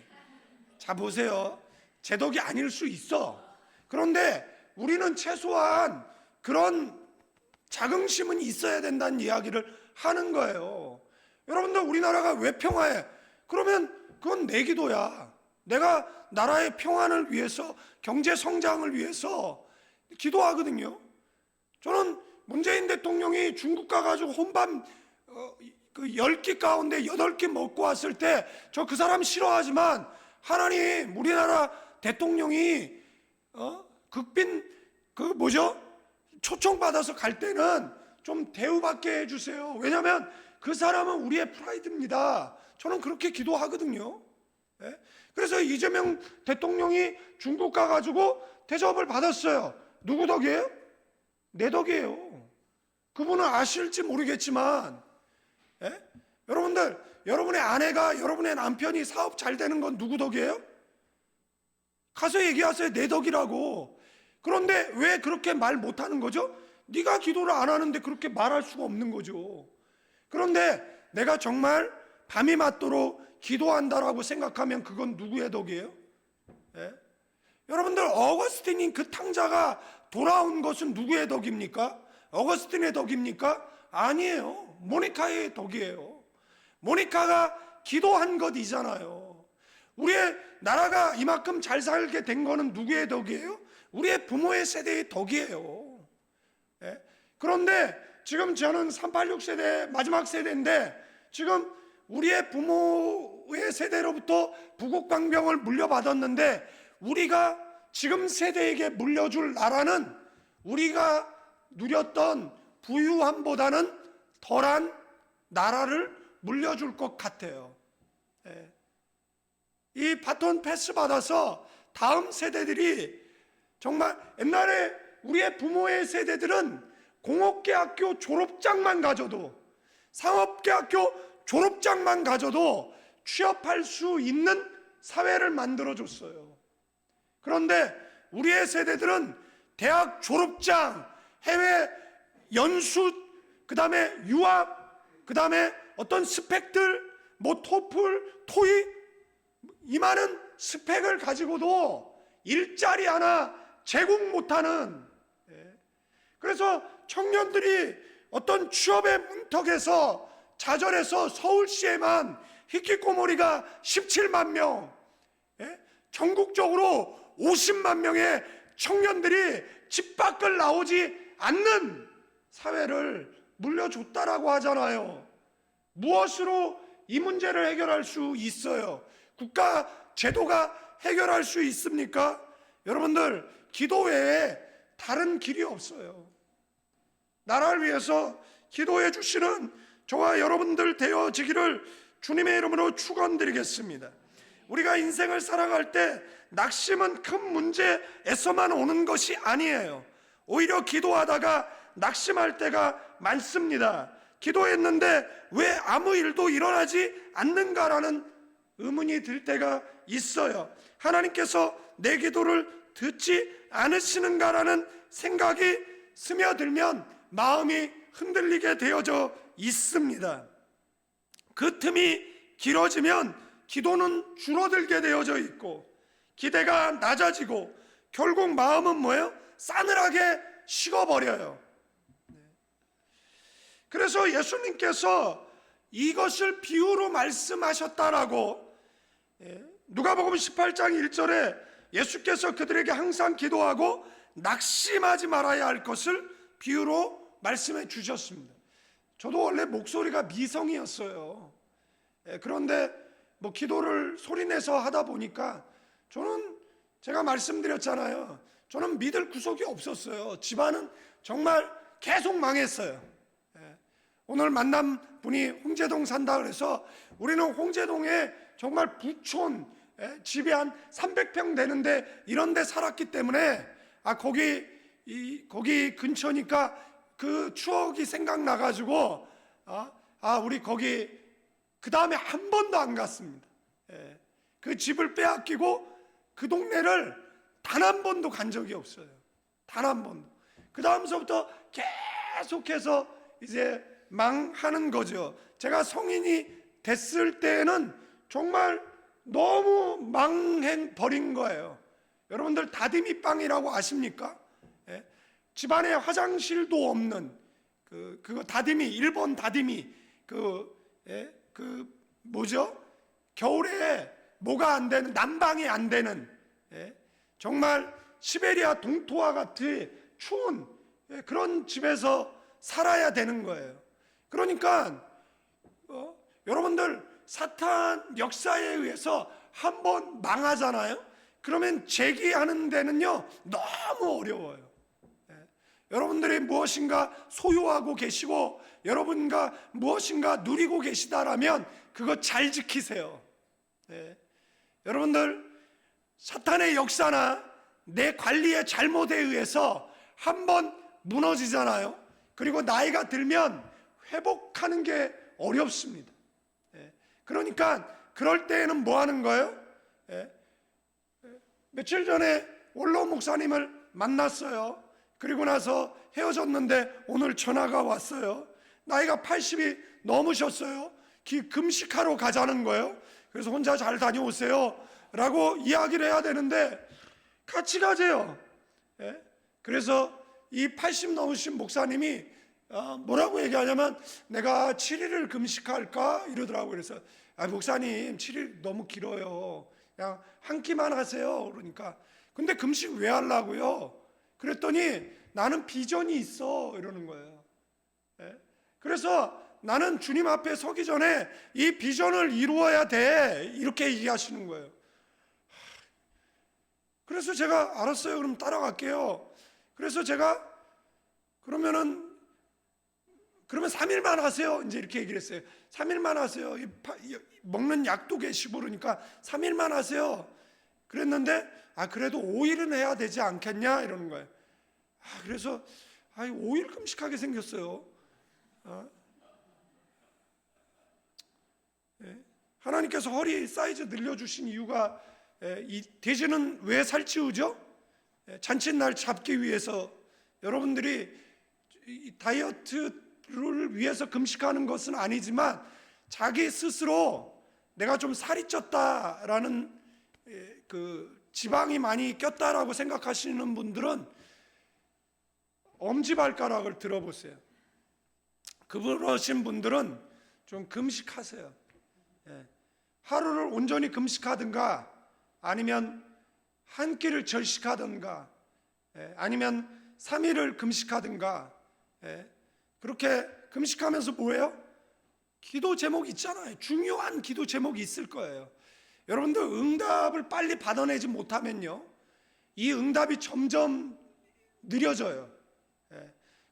자 보세요. 제 덕이 아닐 수 있어. 그런데 우리는 최소한 그런 자긍심은 있어야 된다는 이야기를 하는 거예요. 여러분들, 우리나라가 왜 평화해? 그러면 그건 내 기도야. 내가 나라의 평안을 위해서, 경제 성장을 위해서 기도하거든요. 저는 문재인 대통령이 중국 가가지고 혼밥 그 10끼 가운데 8끼 먹고 왔을 때 저 그 사람 싫어하지만, 하나님, 우리나라 대통령이 극빈 초청받아서 갈 때는 좀 대우받게 해주세요. 왜냐하면 그 사람은 우리의 프라이드입니다. 저는 그렇게 기도하거든요. 그래서 이재명 대통령이 중국 가가지고 대접을 받았어요. 누구 덕이에요? 내 덕이에요. 그분은 아실지 모르겠지만, 여러분들, 여러분의 아내가, 여러분의 남편이 사업 잘 되는 건 누구 덕이에요? 가서 얘기하세요. 내 덕이라고. 그런데 왜 그렇게 말 못하는 거죠? 네가 기도를 안 하는데 그렇게 말할 수가 없는 거죠. 그런데 내가 정말 밤이 맞도록 기도한다라고 생각하면 그건 누구의 덕이에요? 여러분들, 어거스틴인 그 탕자가 돌아온 것은 누구의 덕입니까? 어거스틴의 덕입니까? 아니에요. 모니카의 덕이에요. 모니카가 기도한 것이잖아요. 우리의 나라가 이만큼 잘 살게 된 거는 누구의 덕이에요? 우리의 부모의 세대의 덕이에요. 그런데 지금 저는 386 세대 마지막 세대인데, 지금 우리의 부모의 세대로부터 부국강병을 물려받았는데, 우리가 지금 세대에게 물려줄 나라는 우리가 누렸던 부유함보다는 덜한 나라를 물려줄 것 같아요. 이 바톤 패스 받아서 다음 세대들이, 정말 옛날에 우리의 부모의 세대들은 공업계학교 졸업장만 가져도, 상업계학교 졸업장만 가져도 취업할 수 있는 사회를 만들어줬어요. 그런데 우리의 세대들은 대학 졸업장, 해외 연수, 그 다음에 유학, 그 다음에 어떤 스펙들, 뭐 토플, 토익, 이 많은 스펙을 가지고도 일자리 하나 제공 못하는, 그래서 청년들이 어떤 취업의 문턱에서 좌절해서 서울시에만 히키코모리가 17만 명, 전국적으로 50만 명의 청년들이 집 밖을 나오지 않는 사회를 물려줬다라고 하잖아요. 무엇으로 이 문제를 해결할 수 있어요? 국가 제도가 해결할 수 있습니까? 여러분들, 기도 외에 다른 길이 없어요. 나라를 위해서 기도해 주시는 저와 여러분들 되어지기를 주님의 이름으로 축원드리겠습니다. 우리가 인생을 살아갈 때 낙심은 큰 문제에서만 오는 것이 아니에요. 오히려 기도하다가 낙심할 때가 많습니다. 기도했는데 왜 아무 일도 일어나지 않는가라는 의문이 들 때가 있어요. 하나님께서 내 기도를 듣지 않으시는가라는 생각이 스며들면 마음이 흔들리게 되어져 있습니다. 그 틈이 길어지면 기도는 줄어들게 되어져 있고 기대가 낮아지고 결국 마음은 뭐예요? 싸늘하게 식어버려요. 그래서 예수님께서 이것을 비유로 말씀하셨다라고, 누가복음 18장 1절에 예수께서 그들에게 항상 기도하고 낙심하지 말아야 할 것을 비유로 말씀해 주셨습니다. 저도 원래 목소리가 미성이었어요. 그런데 뭐 기도를 소리내서 하다 보니까 저는, 제가 말씀드렸잖아요, 저는 믿을 구석이 없었어요. 집안은 정말 계속 망했어요. 오늘 만난 분이 홍제동 산다 그래서 우리는 홍제동에 정말 부촌, 집이 한 300평 되는데 이런 데 살았기 때문에 거기 근처니까 그 추억이 생각나가지고 우리 거기 그 다음에 한 번도 안 갔습니다. 그 집을 빼앗기고 그 동네를 단 한 번도 간 적이 없어요. 단 한 번도. 그 다음서부터 계속해서 이제 망하는 거죠. 제가 성인이 됐을 때는 정말 너무 망해버린 거예요. 여러분들 다디미빵이라고 아십니까? 집안에 화장실도 없는 그거 다디미, 일본 다디미, 뭐죠? 겨울에 뭐가 안 되는, 난방이 안 되는, 정말 시베리아 동토와 같이 추운 그런 집에서 살아야 되는 거예요. 그러니까 여러분들, 사탄 역사에 의해서 한번 망하잖아요. 그러면 재기하는 데는요 너무 어려워요. 여러분들이 무엇인가 소유하고 계시고 여러분과 무엇인가 누리고 계시다라면 그거 잘 지키세요. 여러분들, 사탄의 역사나 내 관리의 잘못에 의해서 한번 무너지잖아요. 그리고 나이가 들면 회복하는 게 어렵습니다. 그러니까 그럴 때에는 뭐 하는 거예요? 며칠 전에 원로 목사님을 만났어요. 그리고 나서 헤어졌는데 오늘 전화가 왔어요. 나이가 80이 넘으셨어요. 금식하러 가자는 거예요. 그래서 혼자 잘 다녀오세요 라고 이야기를 해야 되는데 같이 가재요. 그래서 이 80 넘으신 목사님이 뭐라고 얘기하냐면 내가 7일을 금식할까 이러더라고요. 그래서 목사님 7일 너무 길어요. 그냥 한 끼만 하세요. 그러니까 근데 금식 왜 하려고요? 그랬더니 나는 비전이 있어 이러는 거예요. 그래서 나는 주님 앞에 서기 전에 이 비전을 이루어야 돼 이렇게 얘기하시는 거예요. 그래서 제가 알았어요. 그럼 따라갈게요. 그래서 제가 그러면 3일만 하세요. 이제 이렇게 얘기를 했어요. 3일만 하세요. 먹는 약도 계시고 그러니까 3일만 하세요. 그랬는데 그래도 5일은 해야 되지 않겠냐 이러는 거예요. 그래서 5일 금식하게 생겼어요. 하나님께서 허리 사이즈 늘려주신 이유가 이 돼지는 왜 살찌우죠? 잔칫날 잡기 위해서. 여러분들이 다이어트를 위해서 금식하는 것은 아니지만 자기 스스로 내가 좀 살이 쪘다라는 그 지방이 많이 꼈다라고 생각하시는 분들은 엄지발가락을 들어보세요. 그러신 분들은 좀 금식하세요. 하루를 온전히 금식하든가 아니면 한 끼를 절식하든가 아니면 3일을 금식하든가 그렇게 금식하면서 뭐예요? 기도 제목이 있잖아요. 중요한 기도 제목이 있을 거예요. 여러분들 응답을 빨리 받아내지 못하면요, 이 응답이 점점 느려져요.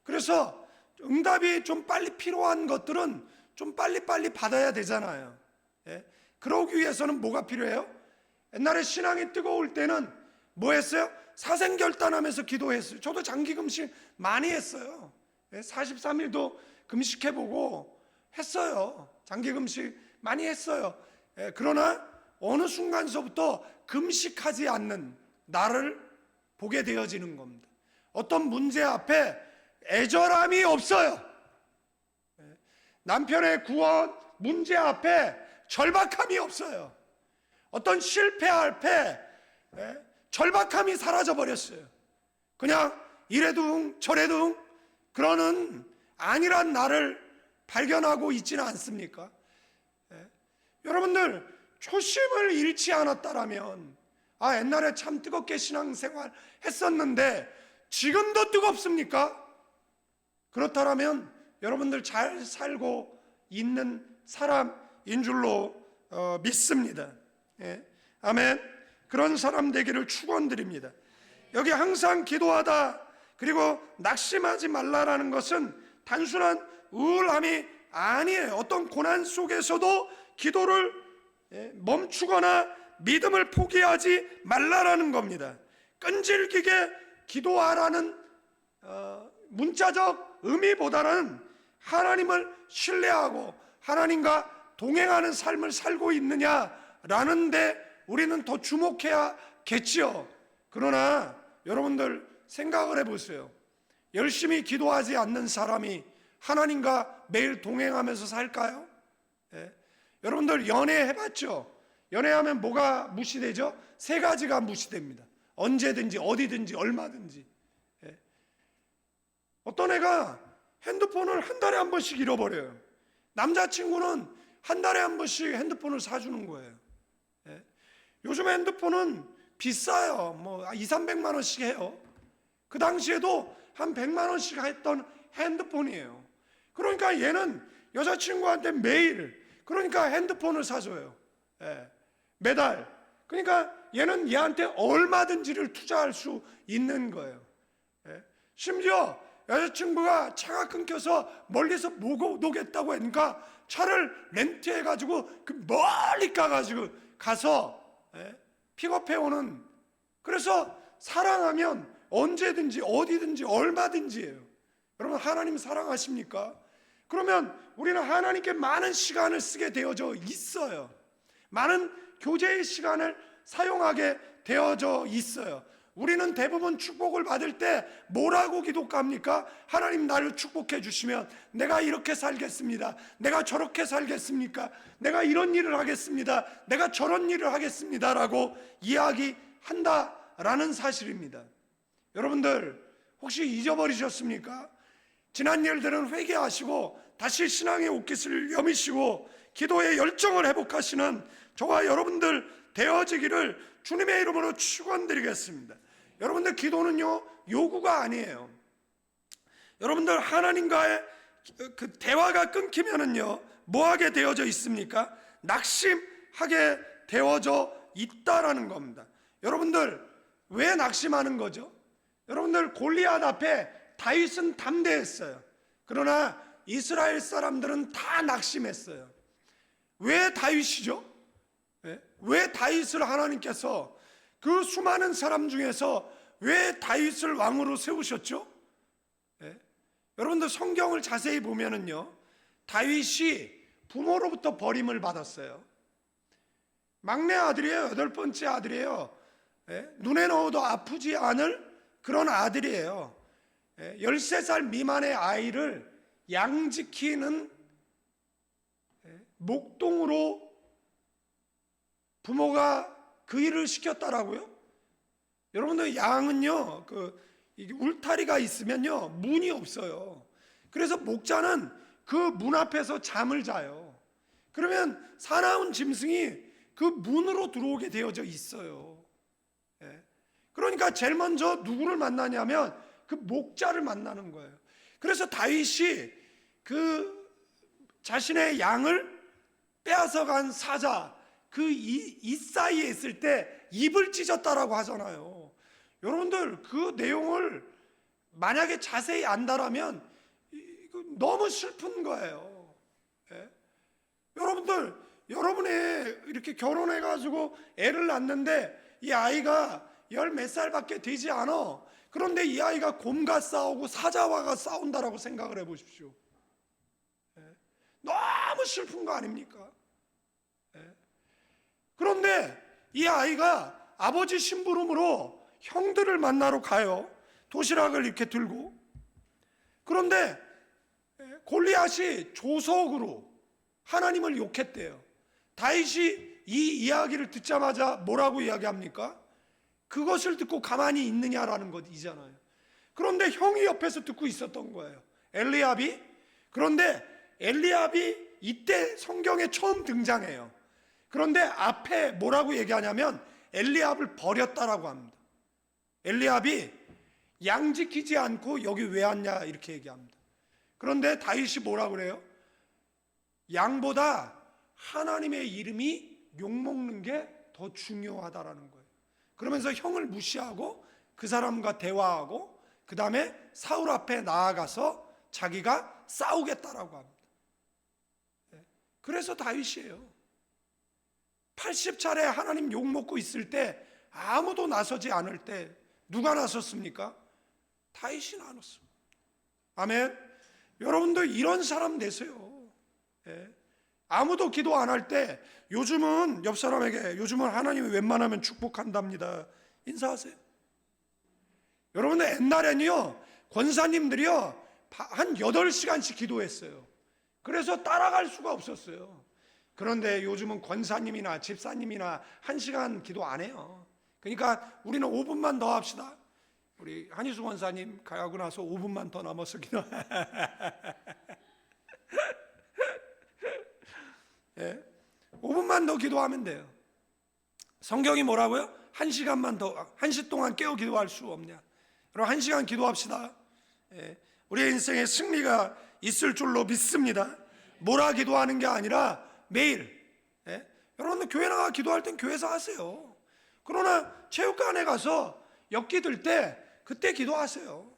그래서 응답이 좀 빨리 필요한 것들은 좀 빨리빨리 받아야 되잖아요. 그러기 위해서는 뭐가 필요해요? 옛날에 신앙이 뜨거울 때는 뭐 했어요? 사생결단하면서 기도했어요. 저도 장기 금식 많이 했어요. 43일도 금식해보고 했어요. 장기 금식 많이 했어요. 그러나 어느 순간서부터 금식하지 않는 나를 보게 되어지는 겁니다. 어떤 문제 앞에 애절함이 없어요. 남편의 구원 문제 앞에 절박함이 없어요. 어떤 실패 앞에 절박함이 사라져 버렸어요. 그냥 이래도 응 저래도 응 그러는 아니란 나를 발견하고 있지는 않습니까? 여러분들 초심을 잃지 않았다라면 옛날에 참 뜨겁게 신앙생활 했었는데 지금도 뜨겁습니까? 그렇다면 여러분들 잘 살고 있는 사람인 줄로 믿습니다. 아멘. 그런 사람 되기를 축원드립니다. 여기 항상 기도하다 그리고 낙심하지 말라라는 것은 단순한 우울함이 아니에요. 어떤 고난 속에서도 기도를 멈추거나 믿음을 포기하지 말라라는 겁니다. 끈질기게 기도하라는 문자적 의미보다는 하나님을 신뢰하고 하나님과 동행하는 삶을 살고 있느냐라는 데 우리는 더 주목해야겠지요. 그러나 여러분들 생각을 해보세요. 열심히 기도하지 않는 사람이 하나님과 매일 동행하면서 살까요? 여러분들 연애해봤죠? 연애하면 뭐가 무시되죠? 세 가지가 무시됩니다. 언제든지 어디든지 얼마든지. 어떤 애가 핸드폰을 한 달에 한 번씩 잃어버려요. 남자친구는 한 달에 한 번씩 핸드폰을 사주는 거예요. 요즘 핸드폰은 비싸요. 뭐 200~300만 원씩 해요. 그 당시에도 한 100만 원씩 했던 핸드폰이에요. 그러니까 얘는 여자친구한테 매일 그러니까 핸드폰을 사줘요. 매달. 그러니까 얘는 얘한테 얼마든지를 투자할 수 있는 거예요. 심지어 여자친구가 차가 끊겨서 멀리서 못 오겠다고 하니까 차를 렌트해가지고 그 멀리 가서 픽업해오는. 그래서 사랑하면 언제든지 어디든지 얼마든지예요. 여러분 하나님 사랑하십니까? 그러면 우리는 하나님께 많은 시간을 쓰게 되어져 있어요. 많은 교제의 시간을 사용하게 되어져 있어요. 우리는 대부분 축복을 받을 때 뭐라고 기도합니까? 하나님 나를 축복해 주시면 내가 이렇게 살겠습니다. 내가 저렇게 살겠습니까? 내가 이런 일을 하겠습니다. 내가 저런 일을 하겠습니다. 라고 이야기한다라는 사실입니다. 여러분들 혹시 잊어버리셨습니까? 지난 일들은 회개하시고 다시 신앙의 옷깃을 여미시고 기도의 열정을 회복하시는 저와 여러분들 되어지기를 주님의 이름으로 축원드리겠습니다. 여러분들 기도는요 요구가 아니에요. 여러분들 하나님과의 그 대화가 끊기면은요 뭐하게 되어져 있습니까? 낙심하게 되어져 있다라는 겁니다. 여러분들 왜 낙심하는 거죠? 여러분들 골리앗 앞에 다윗은 담대했어요. 그러나 이스라엘 사람들은 다 낙심했어요. 왜 다윗이죠? 왜 다윗을 하나님께서 그 수많은 사람 중에서 왜 다윗을 왕으로 세우셨죠? 여러분들 성경을 자세히 보면은요 다윗이 부모로부터 버림을 받았어요. 막내 아들이에요. 8번째 아들이에요. 눈에 넣어도 아프지 않을 그런 아들이에요. 13살 미만의 아이를 양지키는 목동으로 부모가 그 일을 시켰다라고요? 여러분들 양은요, 이게 울타리가 있으면요 문이 없어요. 그래서 목자는 그 문 앞에서 잠을 자요. 그러면 사나운 짐승이 그 문으로 들어오게 되어져 있어요. 예. 그러니까 제일 먼저 누구를 만나냐면 그 목자를 만나는 거예요. 그래서 다윗이 그 자신의 양을 빼앗아간 사자 이 사이에 있을 때 입을 찢었다라고 하잖아요. 여러분들 그 내용을 만약에 자세히 안다라면 너무 슬픈 거예요. 예? 여러분들 여러분이 이렇게 결혼해가지고 애를 낳는데 이 아이가 10몇 살밖에 되지 않아. 그런데 이 아이가 곰과 싸우고 사자와가 싸운다라고 생각을 해보십시오. 예? 너무 슬픈 거 아닙니까? 예? 그런데 이 아이가 아버지 심부름으로 형들을 만나러 가요. 도시락을 이렇게 들고. 그런데 골리앗이 조석으로 하나님을 욕했대요. 다윗이 이 이야기를 듣자마자 뭐라고 이야기합니까? 그것을 듣고 가만히 있느냐라는 것이잖아요. 그런데 형이 옆에서 듣고 있었던 거예요. 엘리압이. 그런데 엘리압이 이때 성경에 처음 등장해요. 그런데 앞에 뭐라고 얘기하냐면 엘리압을 버렸다라고 합니다. 엘리압이 양 지키지 않고 여기 왜 왔냐 이렇게 얘기합니다. 그런데 다윗이 뭐라고 그래요? 양보다 하나님의 이름이 욕먹는 게 더 중요하다라는 거예요. 그러면서 형을 무시하고 그 사람과 대화하고 그 다음에 사울 앞에 나아가서 자기가 싸우겠다라고 합니다. 그래서 다윗이에요. 80차례 하나님 욕먹고 있을 때 아무도 나서지 않을 때 누가 나섰습니까? 다윗이 나섰어. 아멘. 여러분들 이런 사람 되세요. 예. 아무도 기도 안 할 때 요즘은 옆 사람에게 요즘은 하나님이 웬만하면 축복한답니다. 인사하세요. 여러분들 옛날에는요 권사님들이요 한 8시간씩 기도했어요. 그래서 따라갈 수가 없었어요. 그런데 요즘은 권사님이나 집사님이나 1시간 기도 안 해요. 그러니까 우리는 5분만 더 합시다. 우리 한희수 권사님 가고 나서 5분만 더 남아서 기도. 예? 5분만 더 기도하면 돼요. 성경이 뭐라고요? 1시간만 더, 1시 동안 깨어 기도할 수 없냐? 그럼 1시간 기도합시다. 예? 우리의 인생에 승리가 있을 줄로 믿습니다. 뭐라 기도하는 게 아니라 매일. 예? 여러분들 교회 나가 기도할 땐 교회에서 하세요. 그러나 체육관에 가서 역기 들 때 그때 기도하세요.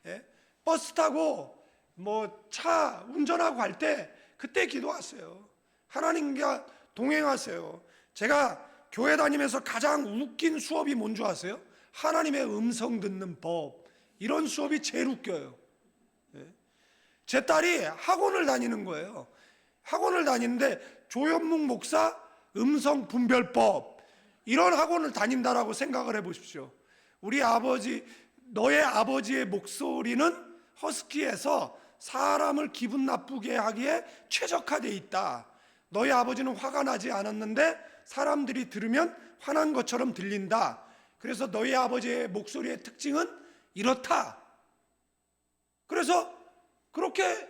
예? 버스 타고 뭐 차 운전하고 갈 때 그때 기도하세요. 하나님과 동행하세요. 제가 교회 다니면서 가장 웃긴 수업이 뭔 줄 아세요? 하나님의 음성 듣는 법. 이런 수업이 제일 웃겨요. 예? 제 딸이 학원을 다니는 거예요. 학원을 다니는데 조현묵 목사 음성 분별법 이런 학원을 다닌다라고 생각을 해보십시오. 우리 아버지, 너의 아버지의 목소리는 허스키해서 사람을 기분 나쁘게 하기에 최적화되어 있다. 너희 아버지는 화가 나지 않았는데 사람들이 들으면 화난 것처럼 들린다. 그래서 너희 아버지의 목소리의 특징은 이렇다. 그래서 그렇게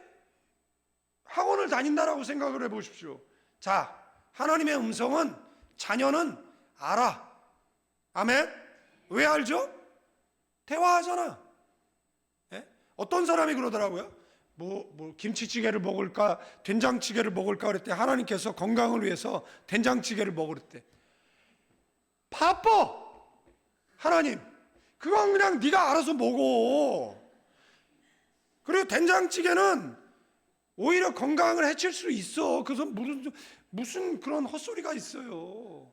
학원을 다닌다라고 생각을 해보십시오. 자, 하나님의 음성은 자녀는 알아. 아멘. 왜 알죠? 대화하잖아. 예? 어떤 사람이 그러더라고요. 뭐 김치찌개를 먹을까 된장찌개를 먹을까 그랬대. 하나님께서 건강을 위해서 된장찌개를 먹으랬대. 바빠. 하나님 그건 그냥 네가 알아서 먹어. 그리고 된장찌개는 오히려 건강을 해칠 수 있어. 그래서 무슨 그런 헛소리가 있어요.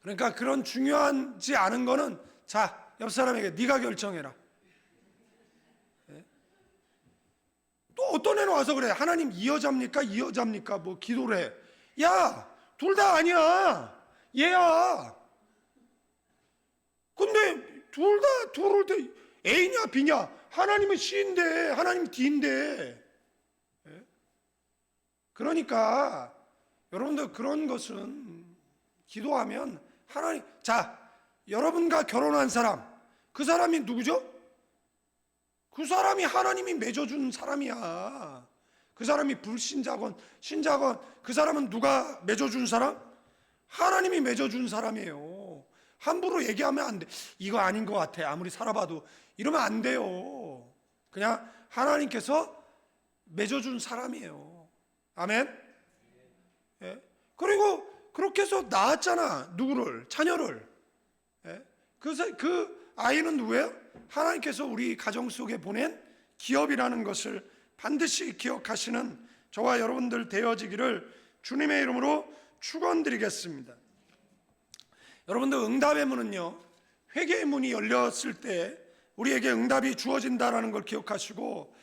그러니까 그런 중요하지 않은 거는 자, 옆 사람에게 네가 결정해라. 또 어떤 애는 와서 그래. 하나님 이 여자입니까? 이 여자입니까? 뭐 기도를 해. 야, 둘 다 아니야. 얘야. 근데 둘을 때 A냐 B냐? 하나님은 C인데 하나님 D인데. 그러니까 여러분들 그런 것은 기도하면 하나님, 자, 여러분과 결혼한 사람, 그 사람이 누구죠? 그 사람이 하나님이 맺어준 사람이야. 그 사람이 불신자건 신자건 그 사람은 누가 맺어준 사람? 하나님이 맺어준 사람이에요. 함부로 얘기하면 안 돼. 이거 아닌 것 같아. 아무리 살아봐도. 이러면 안 돼요. 그냥 하나님께서 맺어준 사람이에요. 아멘? 예? 그리고 그렇게 해서 낳았잖아. 누구를? 자녀를. 예? 그 아이는 누구예요? 하나님께서 우리 가정 속에 보낸 기업이라는 것을 반드시 기억하시는 저와 여러분들 되어지기를 주님의 이름으로 축원드리겠습니다. 여러분들 응답의 문은요, 회개의 문이 열렸을 때 우리에게 응답이 주어진다라는 걸 기억하시고,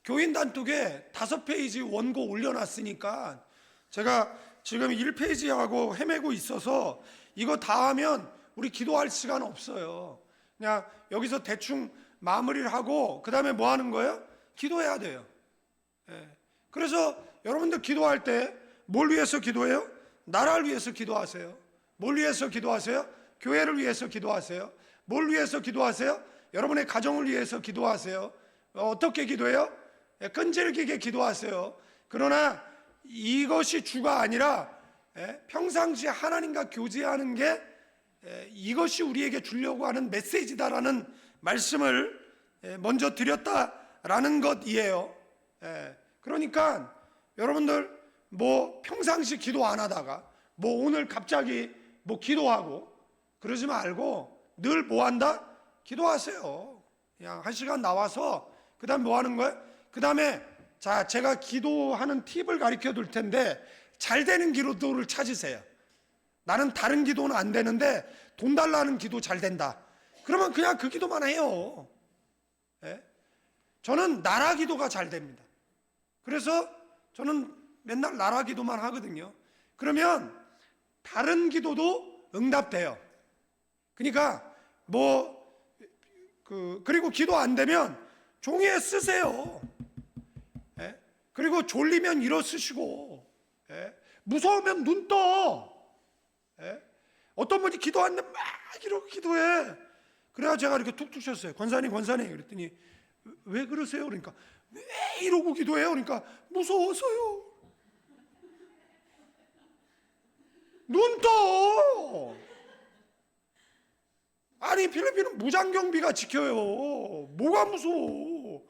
교인 단톡에 5페이지 원고 올려놨으니까 제가 지금 1페이지하고 헤매고 있어서 이거 다 하면 우리 기도할 시간 없어요. 그냥 여기서 대충 마무리를 하고 그 다음에 뭐 하는 거예요? 기도해야 돼요. 예. 그래서 여러분들 기도할 때 뭘 위해서 기도해요? 나라를 위해서 기도하세요. 뭘 위해서 기도하세요? 교회를 위해서 기도하세요. 뭘 위해서 기도하세요? 여러분의 가정을 위해서 기도하세요. 어떻게 기도해요? 끈질기게 기도하세요. 그러나 이것이 주가 아니라 평상시에 하나님과 교제하는 게 이것이 우리에게 주려고 하는 메시지다라는 말씀을 먼저 드렸다라는 것이에요. 그러니까 여러분들 뭐 평상시 기도 안 하다가 뭐 오늘 갑자기 뭐 기도하고 그러지 말고 늘 뭐 한다? 기도하세요. 그냥 1시간 나와서 그 다음에 뭐 하는 거예요? 그 다음에 자, 제가 기도하는 팁을 가르쳐 줄 텐데 잘 되는 기도를 찾으세요. 나는 다른 기도는 안 되는데 돈 달라는 기도 잘 된다. 그러면 그냥 그 기도만 해요. 예? 저는 나라 기도가 잘 됩니다. 그래서 저는 맨날 나라 기도만 하거든요. 그러면 다른 기도도 응답돼요. 그러니까 그리고 기도 안 되면 종이에 쓰세요. 예? 그리고 졸리면 일어 쓰시고, 무서우면 눈 떠. 어떤 분이 기도하는데 막 이러고 기도해. 그래야 제가 이렇게 툭툭 쳤어요. 권사님 그랬더니 왜 그러세요? 그러니까 왜 이러고 기도해요? 그러니까 무서워서요. 눈 떠. 아니 필리핀은 무장경비가 지켜요. 뭐가 무서워?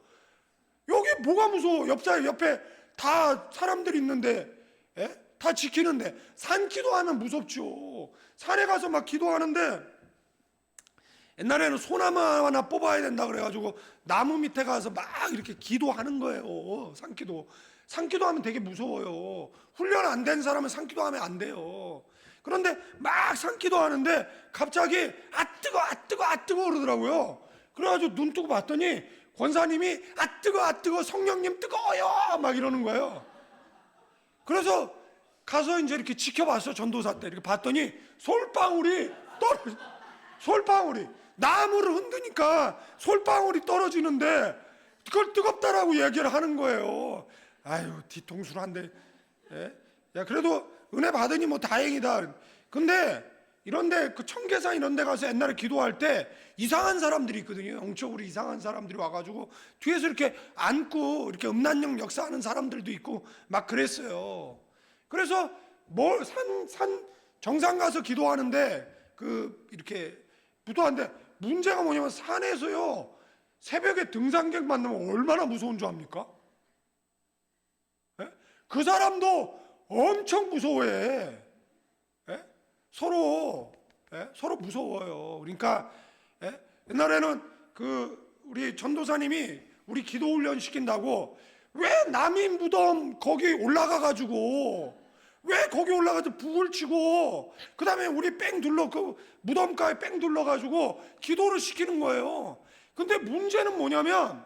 여기 뭐가 무서워? 옆에 다 사람들이 있는데, 다 지키는데. 산 기도하면 무섭죠. 산에 가서 막 기도하는데 옛날에는 소나무 하나 뽑아야 된다 그래가지고 나무 밑에 가서 막 이렇게 기도하는 거예요. 산기도. 산기도하면 되게 무서워요. 훈련 안 된 사람은 산기도하면 안 돼요. 그런데 막 산기도하는데 갑자기 아 뜨거 그러더라고요. 그래가지고 눈 뜨고 봤더니 권사님이 아 뜨거 성령님 뜨거워요 막 이러는 거예요. 그래서 가서 이제 이렇게 지켜봤어. 전도사 때 이렇게 봤더니 솔방울이 나무를 흔드니까 솔방울이 떨어지는데 그걸 뜨겁다라고 얘기를 하는 거예요. 아유 뒤통수를 한대. 야 그래도 은혜 받으니 뭐 다행이다. 근데 이런데 그 청계산 이런데 가서 옛날에 기도할 때 이상한 사람들이 있거든요. 영적으로 이상한 사람들이 와가지고 뒤에서 이렇게 안고 이렇게 음란령 역사하는 사람들도 있고 막 그랬어요. 그래서 산 정상 가서 기도하는데 이렇게 기도하는데 문제가 뭐냐면 산에서요 새벽에 등산객 만나면 얼마나 무서운 줄 압니까? 그 사람도 엄청 무서워해. 서로 무서워요. 그러니까 옛날에는 우리 전도사님이 우리 기도 훈련 시킨다고 왜 남의 무덤 거기 올라가가지고 왜 거기 올라가서 북을 치고 그 다음에 우리 그 무덤가에 뺑 둘러가지고 기도를 시키는 거예요. 근데 문제는 뭐냐면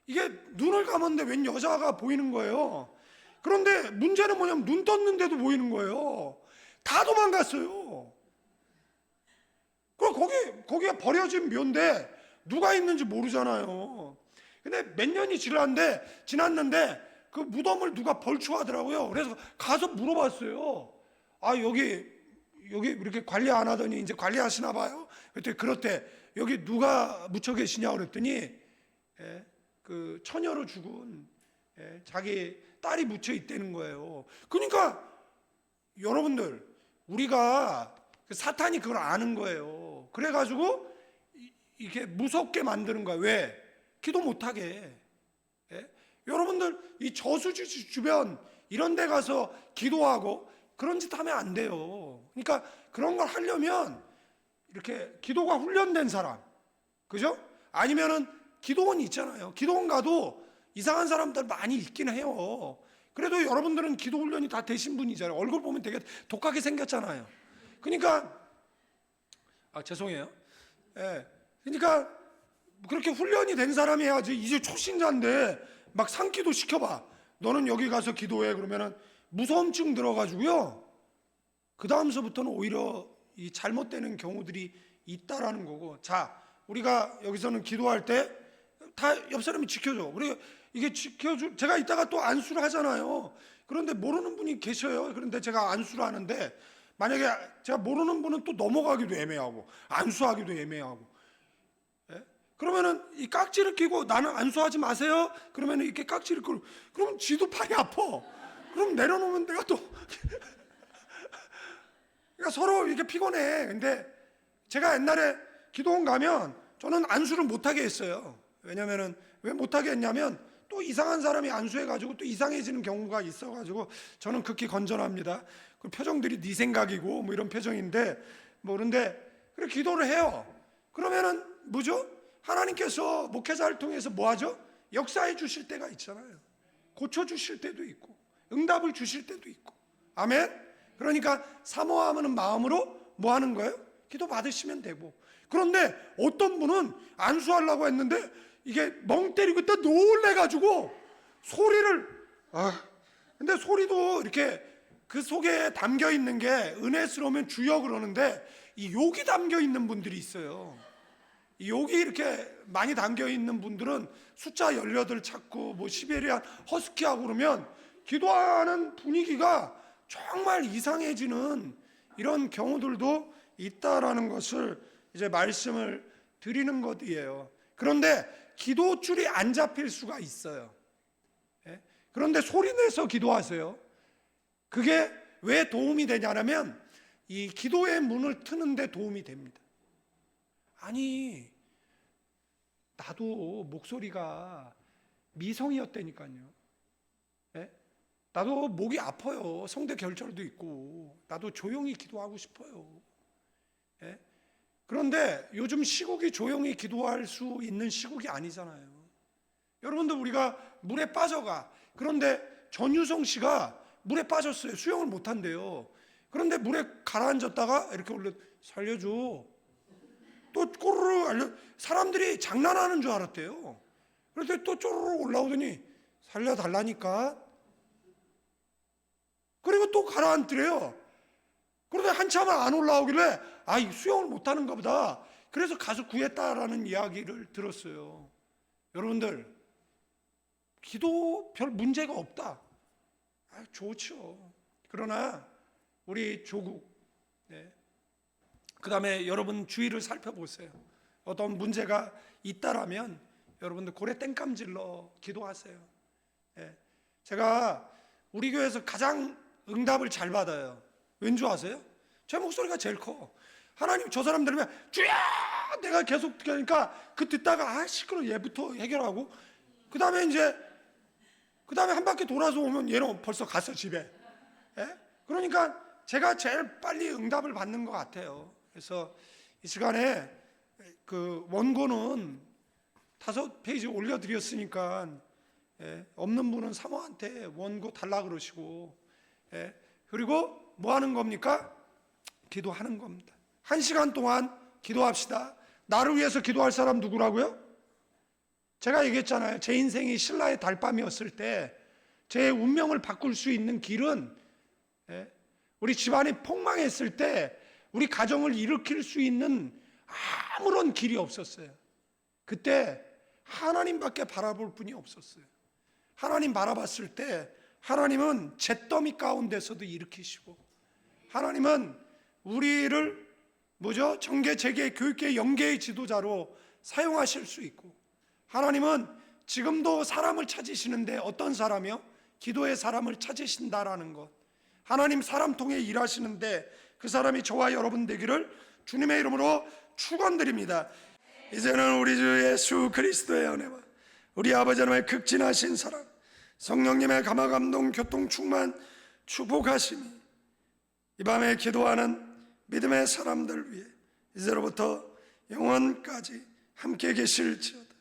이게 눈을 감았는데 웬 여자가 보이는 거예요. 그런데 문제는 뭐냐면 눈 떴는데도 보이는 거예요. 다 도망갔어요. 그리고 거기가 버려진 묘인데 누가 있는지 모르잖아요. 근데 몇 년이 지났는데 그 무덤을 누가 벌초하더라고요. 그래서 가서 물어봤어요. 아, 여기 이렇게 관리 안 하더니 이제 관리하시나 봐요. 그랬더니 그렇대. 여기 누가 묻혀 계시냐고 그랬더니 그 처녀로 죽은 자기 딸이 묻혀 있다는 거예요. 그러니까 여러분들, 우리가 그 사탄이 그걸 아는 거예요. 그래가지고 이렇게 무섭게 만드는 거야. 왜? 기도 못하게. 여러분들 이 저수지 주변 이런 데 가서 기도하고 그런 짓 하면 안 돼요. 그러니까 그런 걸 하려면 이렇게 기도가 훈련된 사람, 그죠? 아니면은 기도원 있잖아요. 기도원 가도 이상한 사람들 많이 있긴 해요. 그래도 여러분들은 기도 훈련이 다 되신 분이잖아요. 얼굴 보면 되게 독하게 생겼잖아요. 그러니까 죄송해요. 그러니까 그렇게 훈련이 된 사람이 해야지. 이제 초신자인데 막 상기도 시켜봐. 너는 여기 가서 기도해. 그러면은 무서움증 들어가지고요. 그 다음서부터는 오히려 이 잘못되는 경우들이 있다라는 거고. 자, 우리가 여기서는 기도할 때 다 옆 사람이 지켜줘. 우리가 이게 지켜줘. 제가 이따가 또 안수를 하잖아요. 그런데 모르는 분이 계셔요. 그런데 제가 안수를 하는데 만약에 제가 모르는 분은 또 넘어가기도 애매하고 안수하기도 애매하고. 그러면은 이 깍지를 끼고 나는 안수하지 마세요. 그러면은 이렇게 깍지를 끼고 그러면 지도 팔이 아파. 그럼 내려놓으면 내가 또 그러니까 서로 이렇게 피곤해. 근데 제가 옛날에 기도원 가면 저는 안수를 못하게 했어요. 왜냐면은 왜 못하게 했냐면 또 이상한 사람이 안수해가지고 또 이상해지는 경우가 있어가지고 저는 극히 건전합니다. 그 표정들이 네 생각이고 뭐 이런 표정인데 뭐 그런데 그래 기도를 해요. 그러면은 뭐죠? 하나님께서 목회자를 통해서 뭐 하죠? 역사해 주실 때가 있잖아요. 고쳐 주실 때도 있고 응답을 주실 때도 있고. 아멘. 그러니까 사모하는 마음으로 뭐 하는 거예요? 기도 받으시면 되고. 그런데 어떤 분은 안수하려고 했는데 이게 멍 때리고 또 놀래가지고 소리를 근데 소리도 이렇게 그 속에 담겨 있는 게 은혜스러우면 주여 그러는데 이 욕이 담겨 있는 분들이 있어요. 이 욕이 이렇게 많이 담겨 있는 분들은 숫자 18 찾고 뭐 시베리안 허스키하고 그러면 기도하는 분위기가 정말 이상해지는 이런 경우들도 있다라는 것을 이제 말씀을 드리는 것이에요. 그런데 기도줄이 안 잡힐 수가 있어요. 그런데 소리 내서 기도하세요. 그게 왜 도움이 되냐면 이 기도의 문을 트는데 도움이 됩니다. 아니, 나도 목소리가 미성이었다니까요. 나도 목이 아파요. 성대 결절도 있고 나도 조용히 기도하고 싶어요. 그런데 요즘 시국이 조용히 기도할 수 있는 시국이 아니잖아요. 여러분들 우리가 물에 빠져가. 그런데 전유성 씨가 물에 빠졌어요. 수영을 못한대요. 그런데 물에 가라앉았다가 이렇게 올려 살려줘. 또 꼬르르 알려. 사람들이 장난하는 줄 알았대요. 그런데 또 쪼르르 올라오더니 살려달라니까. 그리고 또 가라앉더래요. 그런데 한참을 안 올라오길래 이 수영을 못하는가 보다. 그래서 가서 구했다라는 이야기를 들었어요. 여러분들 기도 별 문제가 없다. 좋죠. 그러나 우리 조국 그 다음에 여러분 주위를 살펴보세요. 어떤 문제가 있다라면 여러분들 고래 땡감질러 기도하세요. 제가 우리 교회에서 가장 응답을 잘 받아요. 왠 줄 아세요? 제 목소리가 제일 커. 하나님 저 사람 들으면 주야 내가 계속 그러니까 그 듣다가 시끄러워 얘부터 해결하고 그 다음에 한 바퀴 돌아서 오면 얘는 벌써 갔어 집에. 그러니까 제가 제일 빨리 응답을 받는 것 같아요. 그래서 이 시간에 그 원고는 5페이지 올려드렸으니까 없는 분은 사모한테 원고 달라 그러시고 그리고 뭐 하는 겁니까? 기도하는 겁니다. 1시간 동안 기도합시다. 나를 위해서 기도할 사람 누구라고요? 제가 얘기했잖아요. 제 인생이 신라의 달밤이었을 때 제 운명을 바꿀 수 있는 길은 우리 집안이 폭망했을 때 우리 가정을 일으킬 수 있는 아무런 길이 없었어요. 그때 하나님밖에 바라볼 분이 없었어요. 하나님 바라봤을 때 하나님은 잿더미 가운데서도 일으키시고, 하나님은 우리를 정계, 재계, 교육계, 영계의 지도자로 사용하실 수 있고, 하나님은 지금도 사람을 찾으시는데 어떤 사람이요? 기도의 사람을 찾으신다라는 것. 하나님 사람 통해 일하시는데 그 사람이 저와 여러분 되기를 주님의 이름으로 축원드립니다. 이제는 우리 주 예수 그리스도의 은혜와 우리 아버지 하나님의 극진하신 사랑, 성령님의 감화 감동 교통 충만 축복하심이 이 밤에 기도하는 믿음의 사람들 위해 이제로부터 영원까지 함께 계실지어다.